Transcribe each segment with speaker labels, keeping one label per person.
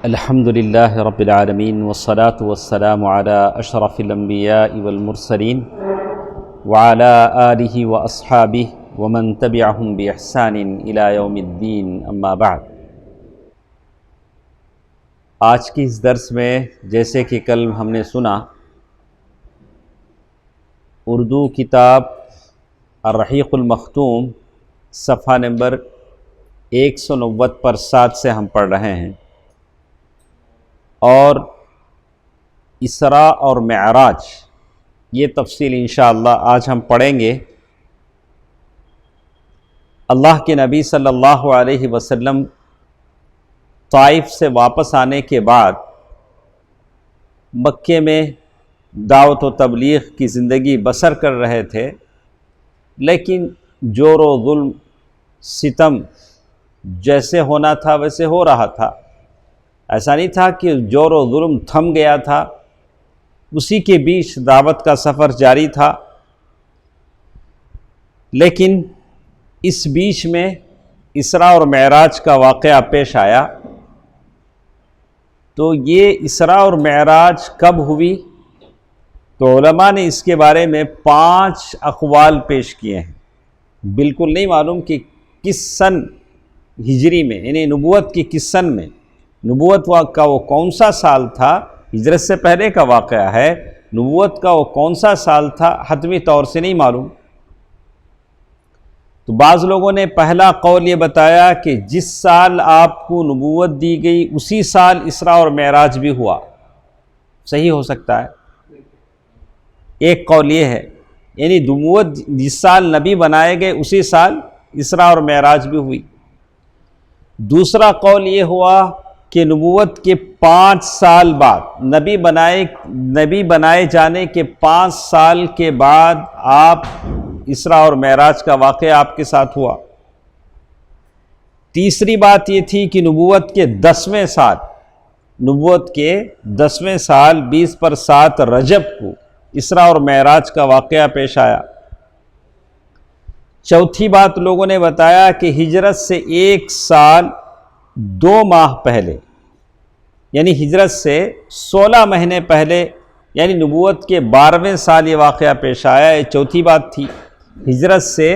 Speaker 1: الحمد للہ رب العالمین والصلاة والسلام علی اشرف الانبیاء والمرسلین وعلی آلہ واصحابہ ومن تبعہم باحسان الی یوم الدین، اما بعد۔ آج کی اس درس میں جیسے کہ کل ہم نے سنا، اردو کتاب الرحیق المختوم صفحہ نمبر 190 پر 7 سے ہم پڑھ رہے ہیں، اور اسراء اور معراج یہ تفصیل انشاءاللہ آج ہم پڑھیں گے۔ اللہ کے نبی صلی اللہ علیہ وسلم طائف سے واپس آنے کے بعد مکے میں دعوت و تبلیغ کی زندگی بسر کر رہے تھے، لیکن جور و ظلم ستم جیسے ہونا تھا ویسے ہو رہا تھا۔ ایسا نہیں تھا کہ جور و ظلم تھم گیا تھا، اسی کے بیچ دعوت کا سفر جاری تھا۔ لیکن اس بیچ میں اسراء اور معراج کا واقعہ پیش آیا۔ تو یہ اسراء اور معراج کب ہوئی؟ تو علماء نے اس کے بارے میں 5 اقوال پیش کیے ہیں۔ بالکل نہیں معلوم کہ کس سن ہجری میں، یعنی نبوت کی کس سن میں، نبوت کا وہ کون سا سال تھا، ہجرت سے پہلے کا واقعہ ہے، نبوت کا وہ کون سا سال تھا حتمی طور سے نہیں معلوم۔ تو بعض لوگوں نے پہلا قول یہ بتایا کہ جس سال آپ کو نبوت دی گئی اسی سال اسراء اور معراج بھی ہوا، صحیح ہو سکتا ہے۔ ایک قول یہ ہے، یعنی نبوت جس سال نبی بنائے گئے اسی سال اسراء اور معراج بھی ہوئی۔ دوسرا قول یہ ہوا کہ نبوت کے 5 سال بعد، نبی بنائے جانے کے 5 سال کے بعد آپ اسراء اور معراج کا واقعہ آپ کے ساتھ ہوا۔ تیسری بات یہ تھی کہ نبوت کے 10ویں سال 20 پر 7 رجب کو اسراء اور معراج کا واقعہ پیش آیا۔ چوتھی بات لوگوں نے بتایا کہ ہجرت سے 1 سال 2 ماہ پہلے، یعنی ہجرت سے 16 مہینے پہلے، یعنی نبوت کے 12ویں سال یہ واقعہ پیش آیا۔ یہ چوتھی بات تھی، ہجرت سے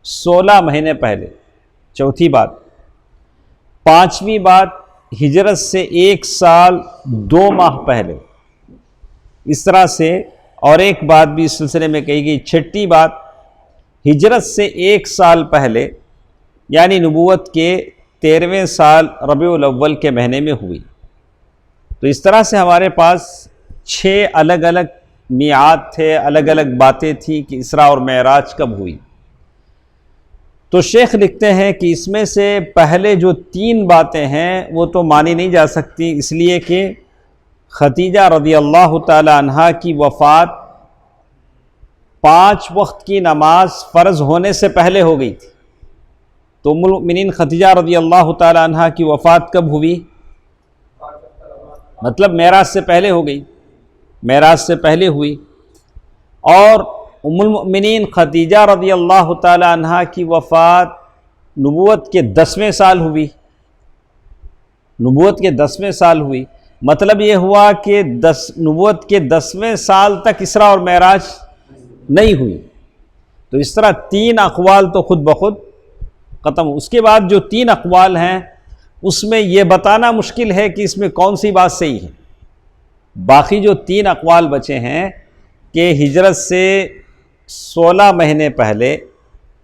Speaker 1: 16 مہینے پہلے، چوتھی بات۔ 5ویں بات، ہجرت سے 1 سال 2 ماہ پہلے، اس طرح سے اور ایک بات بھی اس سلسلے میں کہی گئی۔ 6ٹھی بات، ہجرت سے 1 سال پہلے، یعنی نبوت کے 13ویں سال ربیع الاول کے مہینے میں ہوئی۔ تو اس طرح سے ہمارے پاس 6 الگ الگ میعاد تھے، الگ الگ باتیں تھیں کہ اسراء اور معراج کب ہوئی۔ تو شیخ لکھتے ہیں کہ اس میں سے پہلے جو 3 باتیں ہیں وہ تو مانی نہیں جا سکتی، اس لیے کہ خدیجہ رضی اللہ تعالی عنہا کی وفات 5 وقت کی نماز فرض ہونے سے پہلے ہو گئی تھی۔ تو ام المؤمنین خدیجہ رضی اللہ تعالی عنہا کی وفات کب ہوئی؟ مطلب معراج سے پہلے ہو گئی، معراج سے پہلے ہوئی۔ اور ام المؤمنین خدیجہ رضی اللہ تعالی عنہا کی وفات نبوت کے 10ویں سال ہوئی، نبوت کے 10ویں سال ہوئی۔ مطلب یہ ہوا کہ نبوت کے 10ویں سال تک اسراء اور معراج نہیں ہوئی۔ تو اس طرح 3 اقوال تو خود بخود ختم۔ اس کے بعد جو 3 اقوال ہیں اس میں یہ بتانا مشکل ہے کہ اس میں کون سی بات صحیح ہے۔ باقی جو 3 اقوال بچے ہیں کہ ہجرت سے 16 مہینے پہلے،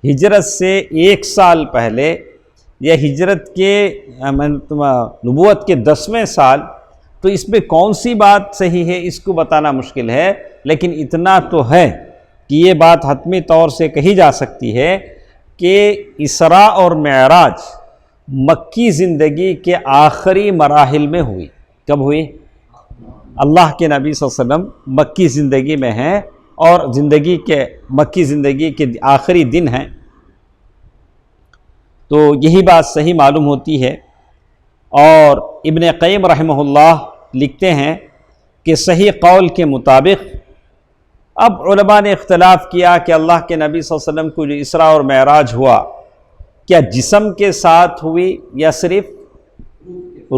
Speaker 1: ہجرت سے 1 سال پہلے، یا ہجرت کے نبوت کے 10ویں سال، تو اس میں کون سی بات صحیح ہے اس کو بتانا مشکل ہے۔ لیکن اتنا تو ہے کہ یہ بات حتمی طور سے کہی جا سکتی ہے کہ اسراء اور معراج مکی زندگی کے آخری مراحل میں ہوئی۔ کب ہوئی؟ اللہ کے نبی صلی اللہ علیہ وسلم مکی زندگی میں ہیں، اور مکی زندگی کے آخری دن ہیں۔ تو یہی بات صحیح معلوم ہوتی ہے۔ اور ابن قیم رحمہ اللہ لکھتے ہیں کہ صحیح قول کے مطابق اب علماء نے اختلاف کیا کہ اللہ کے نبی صلی اللہ علیہ وسلم کو جو اسراء اور معراج ہوا، کیا جسم کے ساتھ ہوئی یا صرف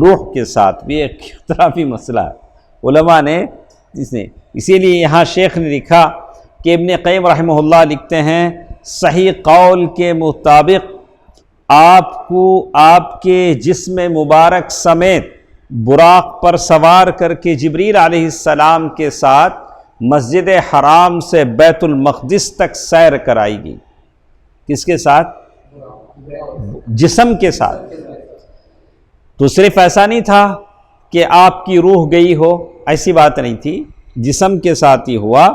Speaker 1: روح کے ساتھ بھی ایک اختلافی مسئلہ ہے علماء نے اسی لیے یہاں شیخ نے لکھا کہ ابن قیم رحمہ اللہ لکھتے ہیں صحیح قول کے مطابق آپ کو آپ کے جسم مبارک سمیت براق پر سوار کر کے جبریل علیہ السلام کے ساتھ مسجد حرام سے بیت المقدس تک سیر کرائی گئی۔ کس کے ساتھ؟ جسم کے ساتھ۔ تو صرف ایسا نہیں تھا کہ آپ کی روح گئی ہو، ایسی بات نہیں تھی، جسم کے ساتھ ہی ہوا۔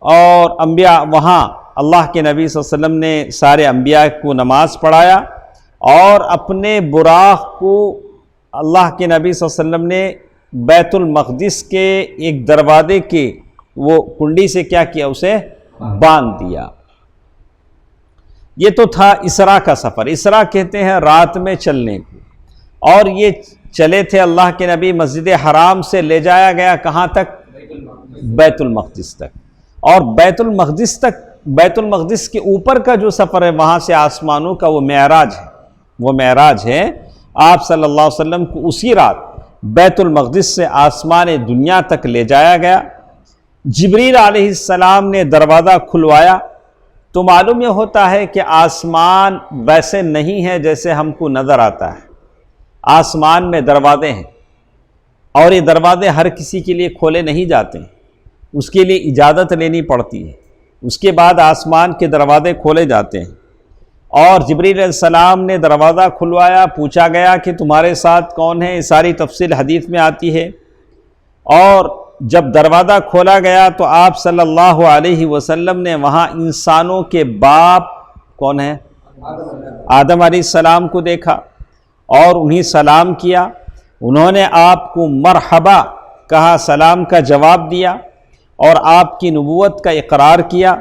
Speaker 1: اور انبیاء وہاں اللہ کے نبی صلی اللہ علیہ وسلم نے سارے انبیاء کو نماز پڑھایا، اور اپنے براق کو اللہ کے نبی صلی اللہ علیہ وسلم نے بیت المقدس کے ایک دروازے کے وہ کنڈی سے کیا کیا، اسے باندھ دیا۔ یہ تو تھا اسراء کا سفر۔ اسراء کہتے ہیں رات میں چلنے کو، اور یہ چلے تھے اللہ کے نبی مسجد حرام سے لے جایا گیا کہاں تک؟ بیت المقدس تک۔ اور بیت المقدس کے اوپر کا جو سفر ہے وہاں سے آسمانوں کا وہ معراج ہے۔ آپ صلی اللہ علیہ وسلم کو اسی رات بیت المقدس سے آسمان دنیا تک لے جایا گیا۔ جبریل علیہ السلام نے دروازہ کھلوایا تو معلوم یہ ہوتا ہے کہ آسمان ویسے نہیں ہے جیسے ہم کو نظر آتا ہے۔ آسمان میں دروازے ہیں، اور یہ دروازے ہر کسی کے لیے کھولے نہیں جاتے ہیں، اس کے لیے اجازت لینی پڑتی ہے، اس کے بعد آسمان کے دروازے کھولے جاتے ہیں۔ اور جبریل علیہ السلام نے دروازہ کھلوایا، پوچھا گیا کہ تمہارے ساتھ کون ہے، یہ ساری تفصیل حدیث میں آتی ہے۔ اور جب دروازہ کھولا گیا تو آپ صلی اللہ علیہ وسلم نے وہاں انسانوں کے باپ کون ہے؟ آدم علیہ السلام کو دیکھا، اور انہیں سلام کیا۔ انہوں نے آپ کو مرحبا کہا، سلام کا جواب دیا، اور آپ کی نبوت کا اقرار کیا۔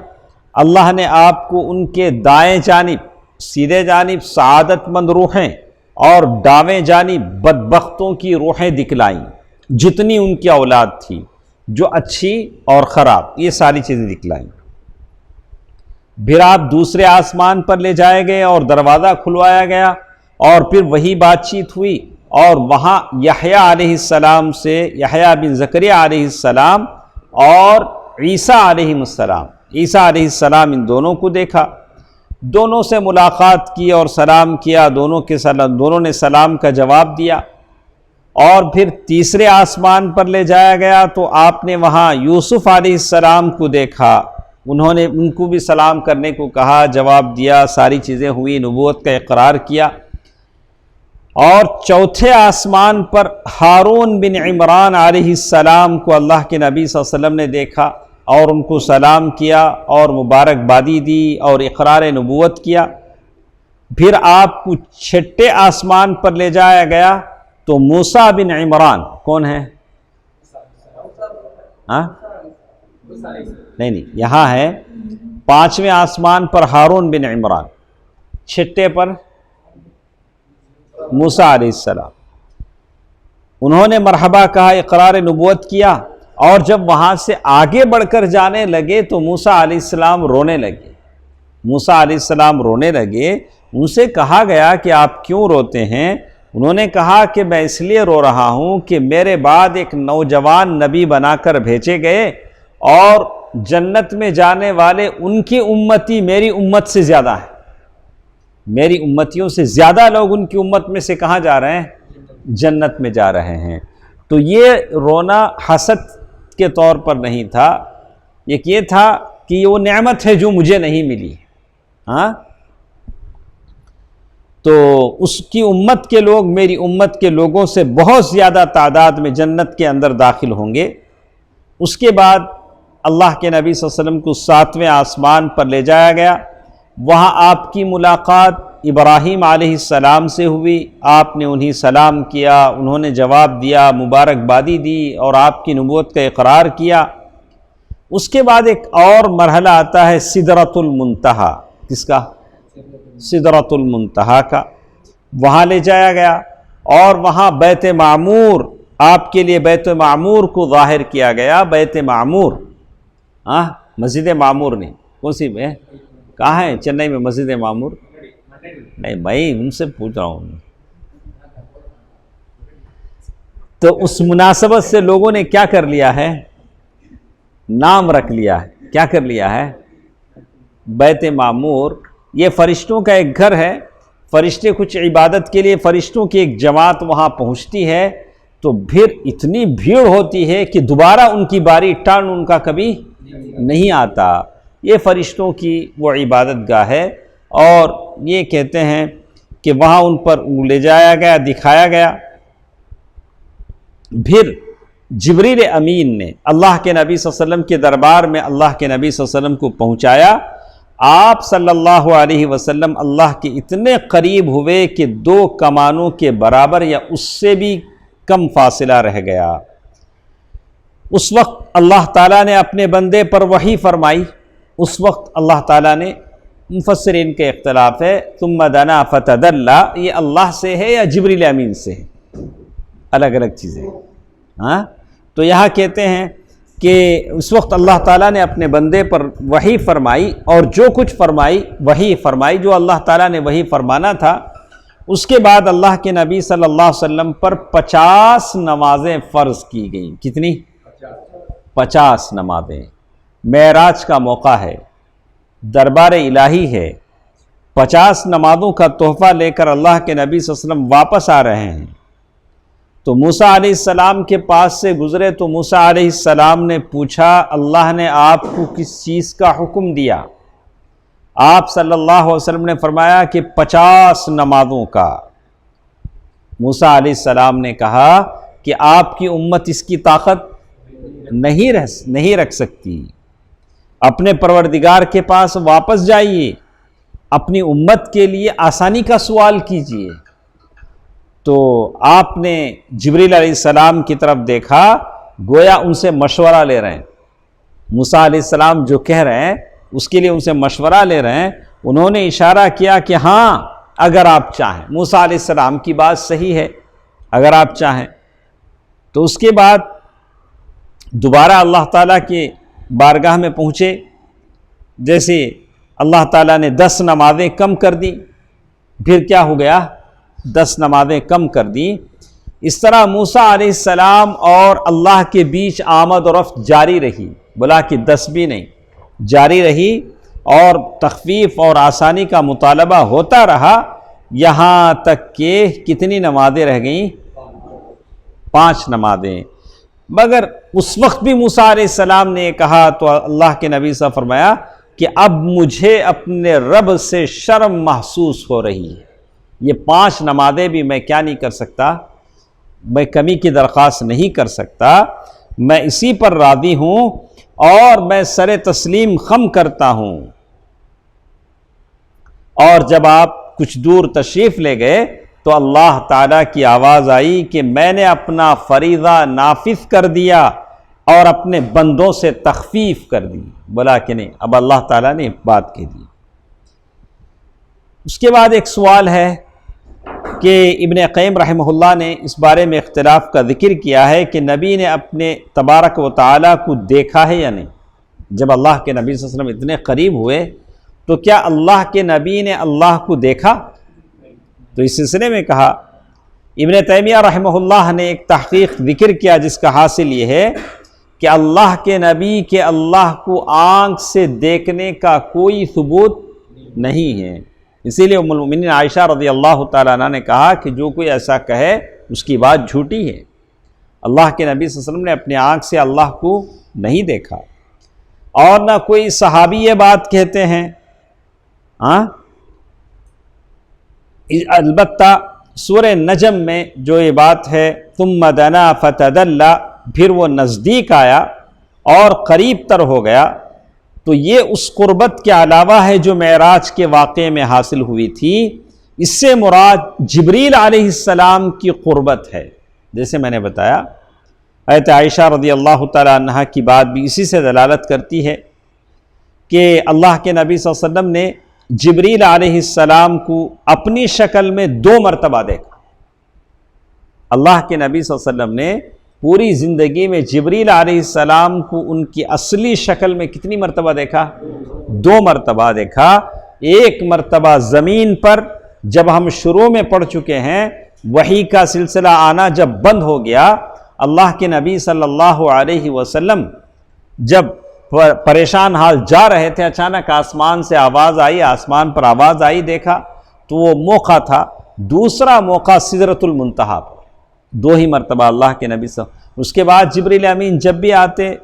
Speaker 1: اللہ نے آپ کو ان کے دائیں جانب سیدھے جانب سعادت مند روحیں اور داویں جانب بدبختوں کی روحیں دکھلائیں، جتنی ان کی اولاد تھی، جو اچھی اور خراب، یہ ساری چیزیں دکھلائیں۔ پھر آپ دوسرے آسمان پر لے جائے گئے اور دروازہ کھلوایا گیا، اور پھر وہی بات چیت ہوئی، اور وہاں یحییٰ علیہ السلام سے یحییٰ بن زکریا علیہ السلام اور عیسیٰ علیہ السلام، عیسیٰ علیہ السلام ان دونوں کو دیکھا، دونوں سے ملاقات کی اور سلام کیا، دونوں نے سلام کا جواب دیا۔ اور پھر تیسرے آسمان پر لے جایا گیا تو آپ نے وہاں یوسف علیہ السلام کو دیکھا، انہوں نے ان کو بھی سلام کرنے کو کہا، جواب دیا، ساری چیزیں ہوئی، نبوت کا اقرار کیا۔ اور چوتھے آسمان پر ہارون بن عمران علیہ السلام کو اللہ کے نبی صلی اللہ علیہ وسلم نے دیکھا، اور ان کو سلام کیا اور مبارکبادی دی اور اقرار نبوت کیا۔ پھر آپ کو چھٹے آسمان پر لے جایا گیا تو موسیٰ بن عمران کون ہے؟ نہیں، یہاں ہے پانچویں آسمان پر ہارون بن عمران، چھٹے پر موسیٰ علیہ السلام۔ انہوں نے مرحبا کہا، اقرار نبوت کیا، اور جب وہاں سے آگے بڑھ کر جانے لگے تو موسیٰ علیہ السلام رونے لگے۔ موسیٰ علیہ السلام رونے لگے، ان سے کہا گیا کہ آپ کیوں روتے ہیں؟ انہوں نے کہا کہ میں اس لیے رو رہا ہوں کہ میرے بعد ایک نوجوان نبی بنا کر بھیجے گئے، اور جنت میں جانے والے ان کی امتی میری امت سے زیادہ ہے، میری امتیوں سے زیادہ لوگ ان کی امت میں سے کہاں جا رہے ہیں؟ جنت میں جا رہے ہیں۔ تو یہ رونا حسد کے طور پر نہیں تھا، ایک یہ تھا کہ یہ وہ نعمت ہے جو مجھے نہیں ملی۔ تو اس کی امت کے لوگ میری امت کے لوگوں سے بہت زیادہ تعداد میں جنت کے اندر داخل ہوں گے۔ اس کے بعد اللہ کے نبی صلی اللہ علیہ وسلم کو ساتویں آسمان پر لے جایا گیا، وہاں آپ کی ملاقات ابراہیم علیہ السلام سے ہوئی، آپ نے انہیں سلام کیا، انہوں نے جواب دیا، مبارکبادی دی اور آپ کی نبوت کا اقرار کیا۔ اس کے بعد ایک اور مرحلہ آتا ہے سدرۃ المنتہا، کس کا؟ سدرۃ المنتہا کا۔ وہاں لے جایا گیا، اور وہاں بیت معمور، آپ کے لیے بیت معمور کو ظاہر کیا گیا۔ بیت معمور، مسجد معمور نہیں، کون سی میں کہاں ہے؟ چنئی میں مسجد معمور نہیں، میں ان سے پوچھ رہا ہوں۔ تو اس مناسبت سے لوگوں نے کیا کر لیا ہے؟ نام رکھ لیا ہے. کیا کر لیا ہے؟ بیت معمور. یہ فرشتوں کا ایک گھر ہے. فرشتے کچھ عبادت کے لیے فرشتوں کی ایک جماعت وہاں پہنچتی ہے تو پھر اتنی بھیڑ ہوتی ہے کہ دوبارہ ان کی باری ٹرن ان کا کبھی نہیں آتا. یہ فرشتوں کی وہ عبادت گاہ ہے. اور یہ کہتے ہیں کہ وہاں ان پر لے جایا گیا، دکھایا گیا. پھر جبریل امین نے اللہ کے نبی صلی اللہ علیہ وسلم کے دربار میں اللہ کے نبی صلی اللہ علیہ وسلم کو پہنچایا. آپ صلی اللہ علیہ وسلم اللہ کے اتنے قریب ہوئے کہ 2 کمانوں کے برابر یا اس سے بھی کم فاصلہ رہ گیا. اس وقت اللہ تعالیٰ نے اپنے بندے پر وحی فرمائی. اس وقت اللہ تعالیٰ نے، مفسرین کے اختلاف ہے، ثم دنا فتدلی، یہ اللہ سے ہے یا جبریل امین سے ہے؟ الگ الگ چیزیں. ہاں، تو یہاں کہتے ہیں کہ اس وقت اللہ تعالیٰ نے اپنے بندے پر وحی فرمائی، اور جو کچھ فرمائی وحی فرمائی، جو اللہ تعالیٰ نے وحی فرمانا تھا. اس کے بعد اللہ کے نبی صلی اللہ علیہ وسلم پر 50 نمازیں فرض کی گئیں. کتنی؟ 50 نمازیں. معراج کا موقع ہے، دربار الہی ہے. 50 نمازوں کا تحفہ لے کر اللہ کے نبی صلی اللہ علیہ وسلم واپس آ رہے ہیں. تو موسیٰ علیہ السلام کے پاس سے گزرے تو موسیٰ علیہ السلام نے پوچھا، اللہ نے آپ کو کس چیز کا حکم دیا؟ آپ صلی اللہ علیہ وسلم نے فرمایا کہ 50 نمازوں کا. موسیٰ علیہ السلام نے کہا کہ آپ کی امت اس کی طاقت نہیں رکھ سکتی. اپنے پروردگار کے پاس واپس جائیے، اپنی امت کے لیے آسانی کا سوال کیجیے. تو آپ نے جبریل علیہ السلام کی طرف دیکھا، گویا ان سے مشورہ لے رہے ہیں. موسیٰ علیہ السلام جو کہہ رہے ہیں اس کے لیے ان سے مشورہ لے رہے ہیں. انہوں نے اشارہ کیا کہ ہاں اگر آپ چاہیں. موسیٰ علیہ السلام کی بات صحیح ہے، اگر آپ چاہیں. تو اس کے بعد دوبارہ اللہ تعالیٰ کے بارگاہ میں پہنچے. جیسے اللہ تعالیٰ نے 10 نمازیں کم کر دی. پھر کیا ہو گیا؟ 10 نمازیں کم کر دی. اس طرح موسیٰ علیہ السلام اور اللہ کے بیچ آمد و رفت جاری رہی. بلا کہ 10 بھی نہیں، جاری رہی، اور تخفیف اور آسانی کا مطالبہ ہوتا رہا، یہاں تک کہ کتنی نمازیں رہ گئیں؟ 5 نمازیں. مگر اس وقت بھی موسیٰ علیہ السلام نے کہا تو اللہ کے نبی صلی اللہ علیہ وسلم فرمایا کہ اب مجھے اپنے رب سے شرم محسوس ہو رہی ہے. یہ 5 نمازیں بھی میں کیا نہیں کر سکتا؟ میں کمی کی درخواست نہیں کر سکتا. میں اسی پر راضی ہوں اور میں سر تسلیم خم کرتا ہوں. اور جب آپ کچھ دور تشریف لے گئے تو اللہ تعالیٰ کی آواز آئی کہ میں نے اپنا فریضہ نافذ کر دیا اور اپنے بندوں سے تخفیف کر دی. بولا کہ نہیں، اب اللہ تعالیٰ نے بات کہہ دی. اس کے بعد ایک سوال ہے کہ ابن قیم رحمہ اللہ نے اس بارے میں اختلاف کا ذکر کیا ہے کہ نبی نے اپنے تبارک و تعالیٰ کو دیکھا ہے یا نہیں. جب اللہ کے نبی صلی اللہ علیہ وسلم اتنے قریب ہوئے تو کیا اللہ کے نبی نے اللہ کو دیکھا؟ تو اس سلسلے میں کہا، ابن تیمیہ رحمہ اللہ نے ایک تحقیق ذکر کیا جس کا حاصل یہ ہے کہ اللہ کے نبی کے اللہ کو آنکھ سے دیکھنے کا کوئی ثبوت نہیں ہے. اسی لیے ام المؤمنین عائشہ رضی اللہ تعالیٰ عنہ نے کہا کہ جو کوئی ایسا کہے اس کی بات جھوٹی ہے. اللہ کے نبی صلی اللہ علیہ وسلم نے اپنی آنکھ سے اللہ کو نہیں دیکھا، اور نہ کوئی صحابی یہ بات کہتے ہیں. البتہ سورہ نجم میں جو یہ بات ہے ثم دنا فتدلی، پھر وہ نزدیک آیا اور قریب تر ہو گیا، تو یہ اس قربت کے علاوہ ہے جو معراج کے واقعے میں حاصل ہوئی تھی. اس سے مراد جبریل علیہ السلام کی قربت ہے. جیسے میں نے بتایا حضرت عائشہ رضی اللہ تعالیٰ عنہا کی بات بھی اسی سے دلالت کرتی ہے کہ اللہ کے نبی صلی اللہ علیہ وسلم نے جبریل علیہ السلام کو اپنی شکل میں 2 مرتبہ دیکھا. اللہ کے نبی صلی اللہ علیہ وسلم نے پوری زندگی میں جبریل علیہ السلام کو ان کی اصلی شکل میں کتنی مرتبہ دیکھا؟ 2 مرتبہ دیکھا. ایک مرتبہ زمین پر جب ہم شروع میں پڑھ چکے ہیں، وحی کا سلسلہ آنا جب بند ہو گیا اللہ کے نبی صلی اللہ علیہ وسلم جب پریشان حال جا رہے تھے، اچانک آسمان سے آواز آئی، آسمان پر آواز آئی، دیکھا تو وہ موقع تھا، دوسرا موقع سدرۃ المنتہا پر، 2 ہی مرتبہ اللہ کے نبی صلی اللہ علیہ وسلم۔ اس کے بعد جبریل امین جب بھی آتے،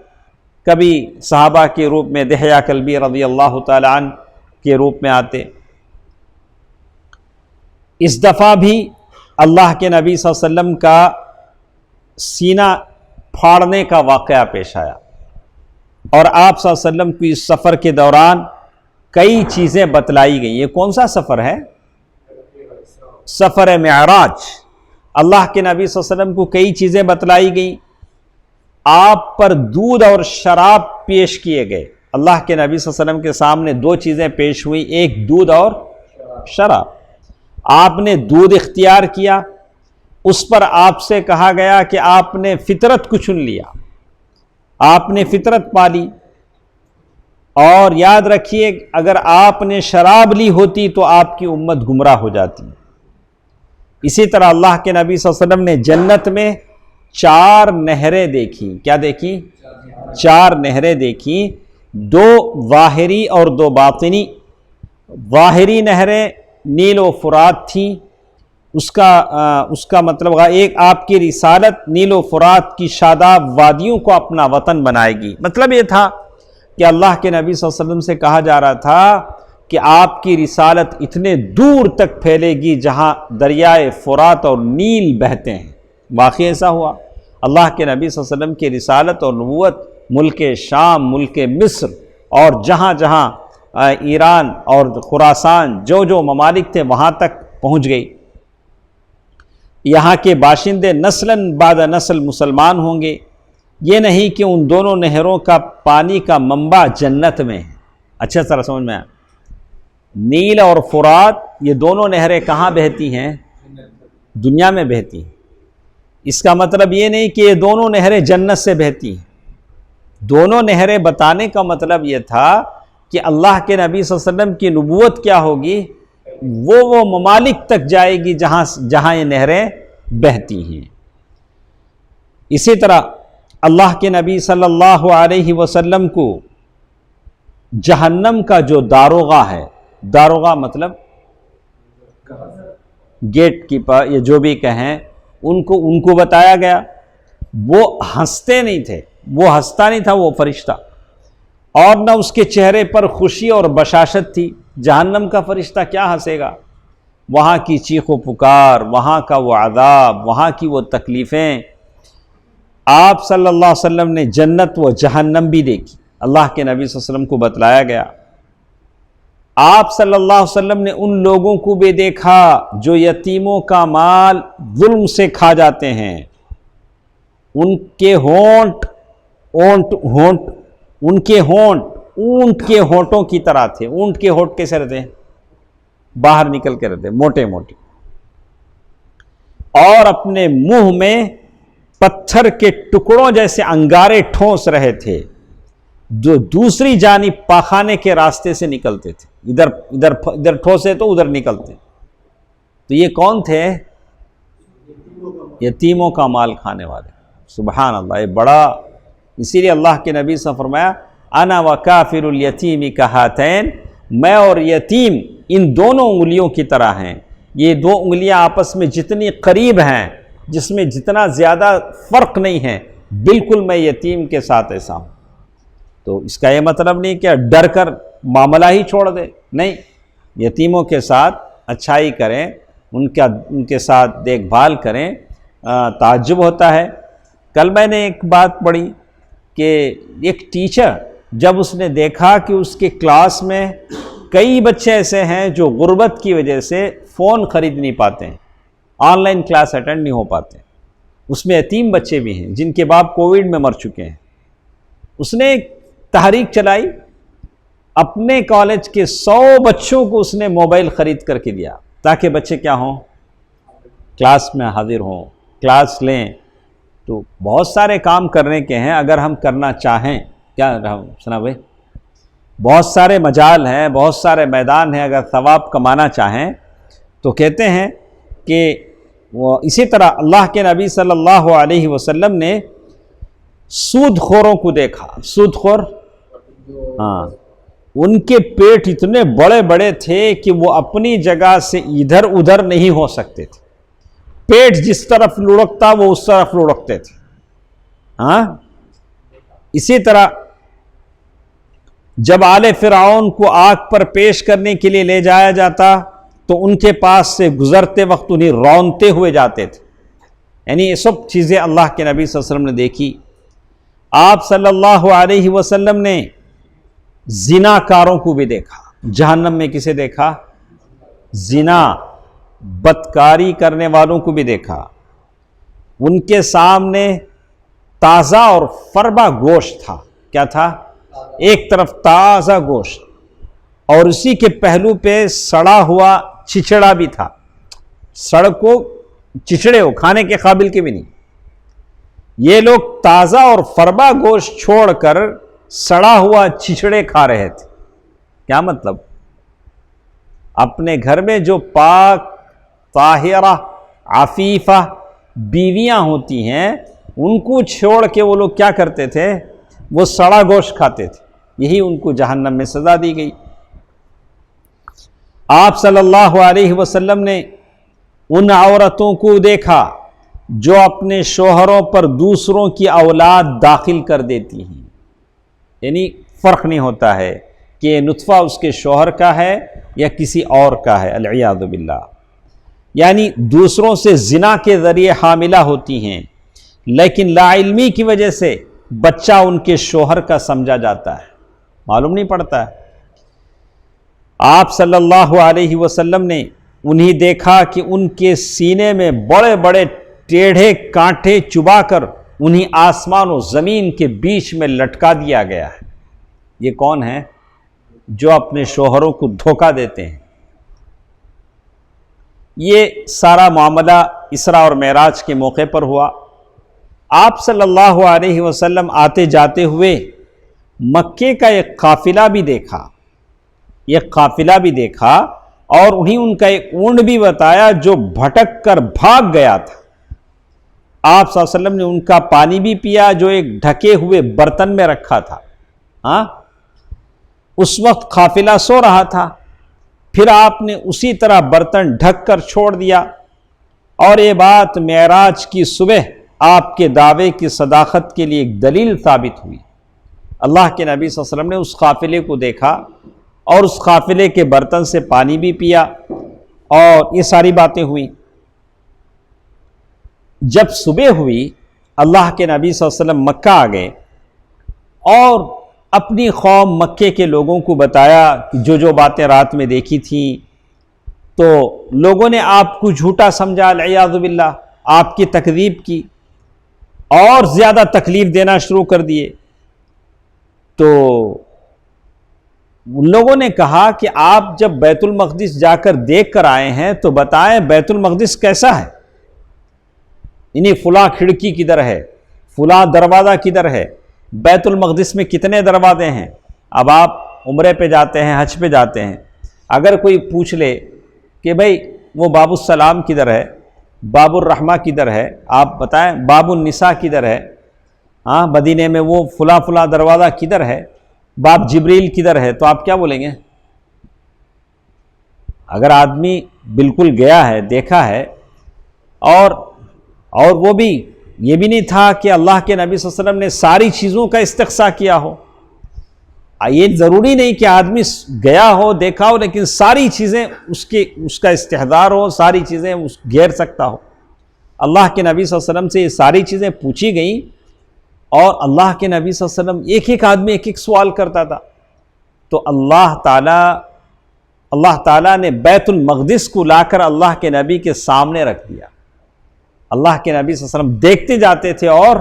Speaker 1: کبھی صحابہ کے روپ میں دحیہ کلبی رضی اللہ تعالی عنہ کے روپ میں آتے۔ اس دفعہ بھی اللہ کے نبی صلی اللہ علیہ وسلم کا سینہ پھاڑنے کا واقعہ پیش آیا، اور آپ صلی اللہ علیہ وسلم کی اس سفر کے دوران کئی چیزیں بتلائی گئیں۔ یہ کون سا سفر ہے؟ سفر معراج۔ اللہ کے نبی صلی اللہ علیہ وسلم کو کئی چیزیں بتلائی گئیں، آپ پر دودھ اور شراب پیش کیے گئے۔ اللہ کے نبی صلی اللہ علیہ وسلم کے سامنے 2 چیزیں پیش ہوئیں، ایک دودھ اور شراب۔ آپ نے دودھ اختیار کیا، اس پر آپ سے کہا گیا کہ آپ نے فطرت کو چن لیا، آپ نے فطرت پالی، اور یاد رکھیے اگر آپ نے شراب لی ہوتی تو آپ کی امت گمراہ ہو جاتی۔ اسی طرح اللہ کے نبی صلی اللہ علیہ وسلم نے جنت میں 4 نہریں دیکھی۔ کیا دیکھی؟ 4 نہریں دیکھی، 2 ظاہری اور 2 باطنی۔ ظاہری نہریں نیل و فرات تھیں، اس کا مطلب ایک آپ کی رسالت نیل و فرات کی شاداب وادیوں کو اپنا وطن بنائے گی۔ مطلب یہ تھا کہ اللہ کے نبی صلی اللہ علیہ وسلم سے کہا جا رہا تھا کہ آپ کی رسالت اتنے دور تک پھیلے گی جہاں دریائے فرات اور نیل بہتے ہیں۔ واقعی ایسا ہوا، اللہ کے نبی صلی اللہ علیہ وسلم کی رسالت اور نبوت ملک شام، ملک مصر اور جہاں جہاں ایران اور خراسان جو ممالک تھے وہاں تک پہنچ گئی۔ یہاں کے باشندے نسلاً بعد نسل مسلمان ہوں گے۔ یہ نہیں کہ ان دونوں نہروں کا پانی کا منبع جنت میں ہے۔ اچھا طرح سمجھ میں آیا، نیل اور فرات یہ دونوں نہریں کہاں بہتی ہیں؟ دنیا میں بہتی ہیں۔ اس کا مطلب یہ نہیں کہ یہ دونوں نہریں جنت سے بہتی ہیں۔ دونوں نہریں بتانے کا مطلب یہ تھا کہ اللہ کے نبی صلی اللہ علیہ وسلم کی نبوت کیا ہوگی، وہ ممالک تک جائے گی جہاں یہ نہریں بہتی ہیں۔ اسی طرح اللہ کے نبی صلی اللہ علیہ وسلم کو جہنم کا جو داروغہ ہے، داروغہ مطلب گیٹ کیپر یا جو بھی کہیں، ان کو بتایا گیا۔ وہ ہنستے نہیں تھے، وہ ہنستا نہیں تھا، وہ فرشتہ، اور نہ اس کے چہرے پر خوشی اور بشاشت تھی۔ جہنم کا فرشتہ کیا ہنسے گا؟ وہاں کی چیخ و پکار، وہاں کا وہ عذاب، وہاں کی وہ تکلیفیں۔ آپ صلی اللہ علیہ وسلم نے جنت و جہنم بھی دیکھی، اللہ کے نبی صلی اللہ علیہ وسلم کو بتلایا گیا۔ آپ صلی اللہ علیہ وسلم نے ان لوگوں کو بھی دیکھا جو یتیموں کا مال ظلم سے کھا جاتے ہیں۔ ان کے ہونٹ اونٹ کے ہونٹوں کی طرح تھے۔ اونٹ کے ہونٹ کیسے رہتے ہیں؟ باہر نکل کے رہتے، موٹے موٹے، اور اپنے منہ میں پتھر کے ٹکڑوں جیسے انگارے ٹھونس رہے تھے جو دوسری جانب پاخانے کے راستے سے نکلتے تھے۔ ادھر ٹھوسے تو ادھر نکلتے۔ تو یہ کون تھے؟ یتیموں کا مال کھانے والے۔ سبحان اللہ، یہ بڑا، اسی لیے اللہ کے نبی سے فرمایا انا وکافر الیتیم کہاتین، میں اور یتیم ان دونوں انگلیوں کی طرح ہیں۔ یہ 2 انگلیاں آپس میں جتنی قریب ہیں، جس میں جتنا زیادہ فرق نہیں ہے، بالکل میں یتیم کے ساتھ ایسا ہوں۔ تو اس کا یہ مطلب نہیں کہ ڈر کر معاملہ ہی چھوڑ دے، نہیں، یتیموں کے ساتھ اچھائی کریں، ان کے ساتھ دیکھ بھال کریں۔ تعجب ہوتا ہے، کل میں نے ایک بات پڑھی کہ ایک ٹیچر جب اس نے دیکھا کہ اس کے کلاس میں کئی بچے ایسے ہیں جو غربت کی وجہ سے فون خرید نہیں پاتے ہیں، آن لائن کلاس اٹینڈ نہیں ہو پاتے، اس میں یتیم بچے بھی ہیں جن کے باپ کووڈ میں مر چکے ہیں۔ اس نے ایک تحریک چلائی، اپنے کالج کے 100 بچوں کو اس نے موبائل خرید کر کے دیا تاکہ بچے کیا ہوں، کلاس میں حاضر ہوں، کلاس لیں۔ تو بہت سارے کام کرنے کے ہیں اگر ہم کرنا چاہیں، کیا سنا بھائی، بہت سارے مجال ہیں، بہت سارے میدان ہیں، اگر ثواب کمانا چاہیں تو کہتے ہیں کہ اسی طرح اللہ کے نبی صلی اللہ علیہ وسلم نے سود خوروں کو دیکھا. سود خور، ہاں، ان کے پیٹ اتنے بڑے بڑے تھے کہ وہ اپنی جگہ سے ادھر ادھر نہیں ہو سکتے تھے. پیٹ جس طرف لڑکتا وہ اس طرف لڑکتے تھے. ہاں، اسی طرح جب آل فرعون کو آگ پر پیش کرنے کے لیے لے جایا جاتا تو ان کے پاس سے گزرتے وقت انہیں رونتے ہوئے جاتے تھے. یعنی یہ سب چیزیں اللہ کے نبی صلی اللہ علیہ وسلم نے دیکھی. آپ صلی اللہ علیہ وسلم نے زنا کاروں کو بھی دیکھا. جہنم میں کسے دیکھا؟ زنا، بدکاری کرنے والوں کو بھی دیکھا. ان کے سامنے تازہ اور فربا گوشت تھا. کیا تھا؟ ایک طرف تازہ گوشت اور اسی کے پہلو پہ سڑا ہوا چچڑا بھی تھا. سڑ کو چچڑے ہو، کھانے کے قابل کے بھی نہیں. یہ لوگ تازہ اور فربا گوشت چھوڑ کر سڑا ہوا چچڑے کھا رہے تھے. کیا مطلب؟ اپنے گھر میں جو پاک طاہرہ عفیفہ بیویاں ہوتی ہیں ان کو چھوڑ کے وہ لوگ کیا کرتے تھے؟ وہ سڑا گوشت کھاتے تھے. یہی ان کو جہنم میں سزا دی گئی. آپ صلی اللہ علیہ وسلم نے ان عورتوں کو دیکھا جو اپنے شوہروں پر دوسروں کی اولاد داخل کر دیتی ہیں. یعنی فرق نہیں ہوتا ہے کہ یہ نطفہ اس کے شوہر کا ہے یا کسی اور کا ہے، العیاذ باللہ. یعنی دوسروں سے زنا کے ذریعے حاملہ ہوتی ہیں، لیکن لا علمی کی وجہ سے بچہ ان کے شوہر کا سمجھا جاتا ہے، معلوم نہیں پڑتا ہے. آپ صلی اللہ علیہ وسلم نے انہیں دیکھا کہ ان کے سینے میں بڑے بڑے ٹیڑھے کانٹے چبا کر انہیں آسمان و زمین کے بیچ میں لٹکا دیا گیا ہے. یہ کون ہیں؟ جو اپنے شوہروں کو دھوکہ دیتے ہیں. یہ سارا معاملہ اسراء اور معراج کے موقع پر ہوا. آپ صلی اللہ علیہ وسلم آتے جاتے ہوئے مکے کا ایک قافلہ بھی دیکھا. اور انہیں ان کا ایک اونٹ بھی بتایا جو بھٹک کر بھاگ گیا تھا. آپ صلی اللہ علیہ وسلم نے ان کا پانی بھی پیا جو ایک ڈھکے ہوئے برتن میں رکھا تھا. اس وقت قافلہ سو رہا تھا، پھر آپ نے اسی طرح برتن ڈھک کر چھوڑ دیا. اور یہ بات معراج کی صبح آپ کے دعوے کی صداقت کے لیے ایک دلیل ثابت ہوئی. اللہ کے نبی صلی اللہ علیہ وسلم نے اس قافلے کو دیکھا اور اس قافلے کے برتن سے پانی بھی پیا اور یہ ساری باتیں ہوئیں. جب صبح ہوئی اللہ کے نبی صلی اللہ علیہ وسلم مکہ آ گئے اور اپنی قوم مکے کے لوگوں کو بتایا کہ جو باتیں رات میں دیکھی تھیں. تو لوگوں نے آپ کو جھوٹا سمجھا، العیاذ باللہ، آپ کی تکذیب کی اور زیادہ تکلیف دینا شروع کر دیے. تو ان لوگوں نے کہا کہ آپ جب بیت المقدس جا کر دیکھ کر آئے ہیں تو بتائیں بیت المقدس کیسا ہے؟ یعنی فلاں کھڑکی کدھر ہے، فلاں دروازہ کدھر ہے، بیت المقدس میں کتنے دروازے ہیں. اب آپ عمرے پہ جاتے ہیں، حج پہ جاتے ہیں، اگر کوئی پوچھ لے کہ بھئی وہ باب السلام کدھر ہے، باب الرحمہ کدھر ہے، آپ بتائیں باب النساء کدھر ہے، مدینے میں وہ فلاں دروازہ کدھر ہے، باب جبریل کدھر ہے، تو آپ کیا بولیں گے؟ اگر آدمی بالکل گیا ہے، دیکھا ہے اور وہ بھی یہ بھی نہیں تھا کہ اللہ کے نبی صلی اللہ علیہ وسلم نے ساری چیزوں کا استقصاء کیا ہو. یہ ضروری نہیں کہ آدمی گیا ہو، دیکھا ہو، لیکن ساری چیزیں اس کا استحضار ہو، ساری چیزیں گھیر سکتا ہو. اللہ کے نبی صلی اللہ علیہ وسلم سے یہ ساری چیزیں پوچھی گئیں اور اللہ کے نبی صلی اللہ علیہ وسلم ایک آدمی ایک سوال کرتا تھا. تو اللہ تعالیٰ نے بیت المقدس کو لا کر اللہ کے نبی کے سامنے رکھ دیا. اللہ کے نبی صلی اللہ علیہ وسلم دیکھتے جاتے تھے اور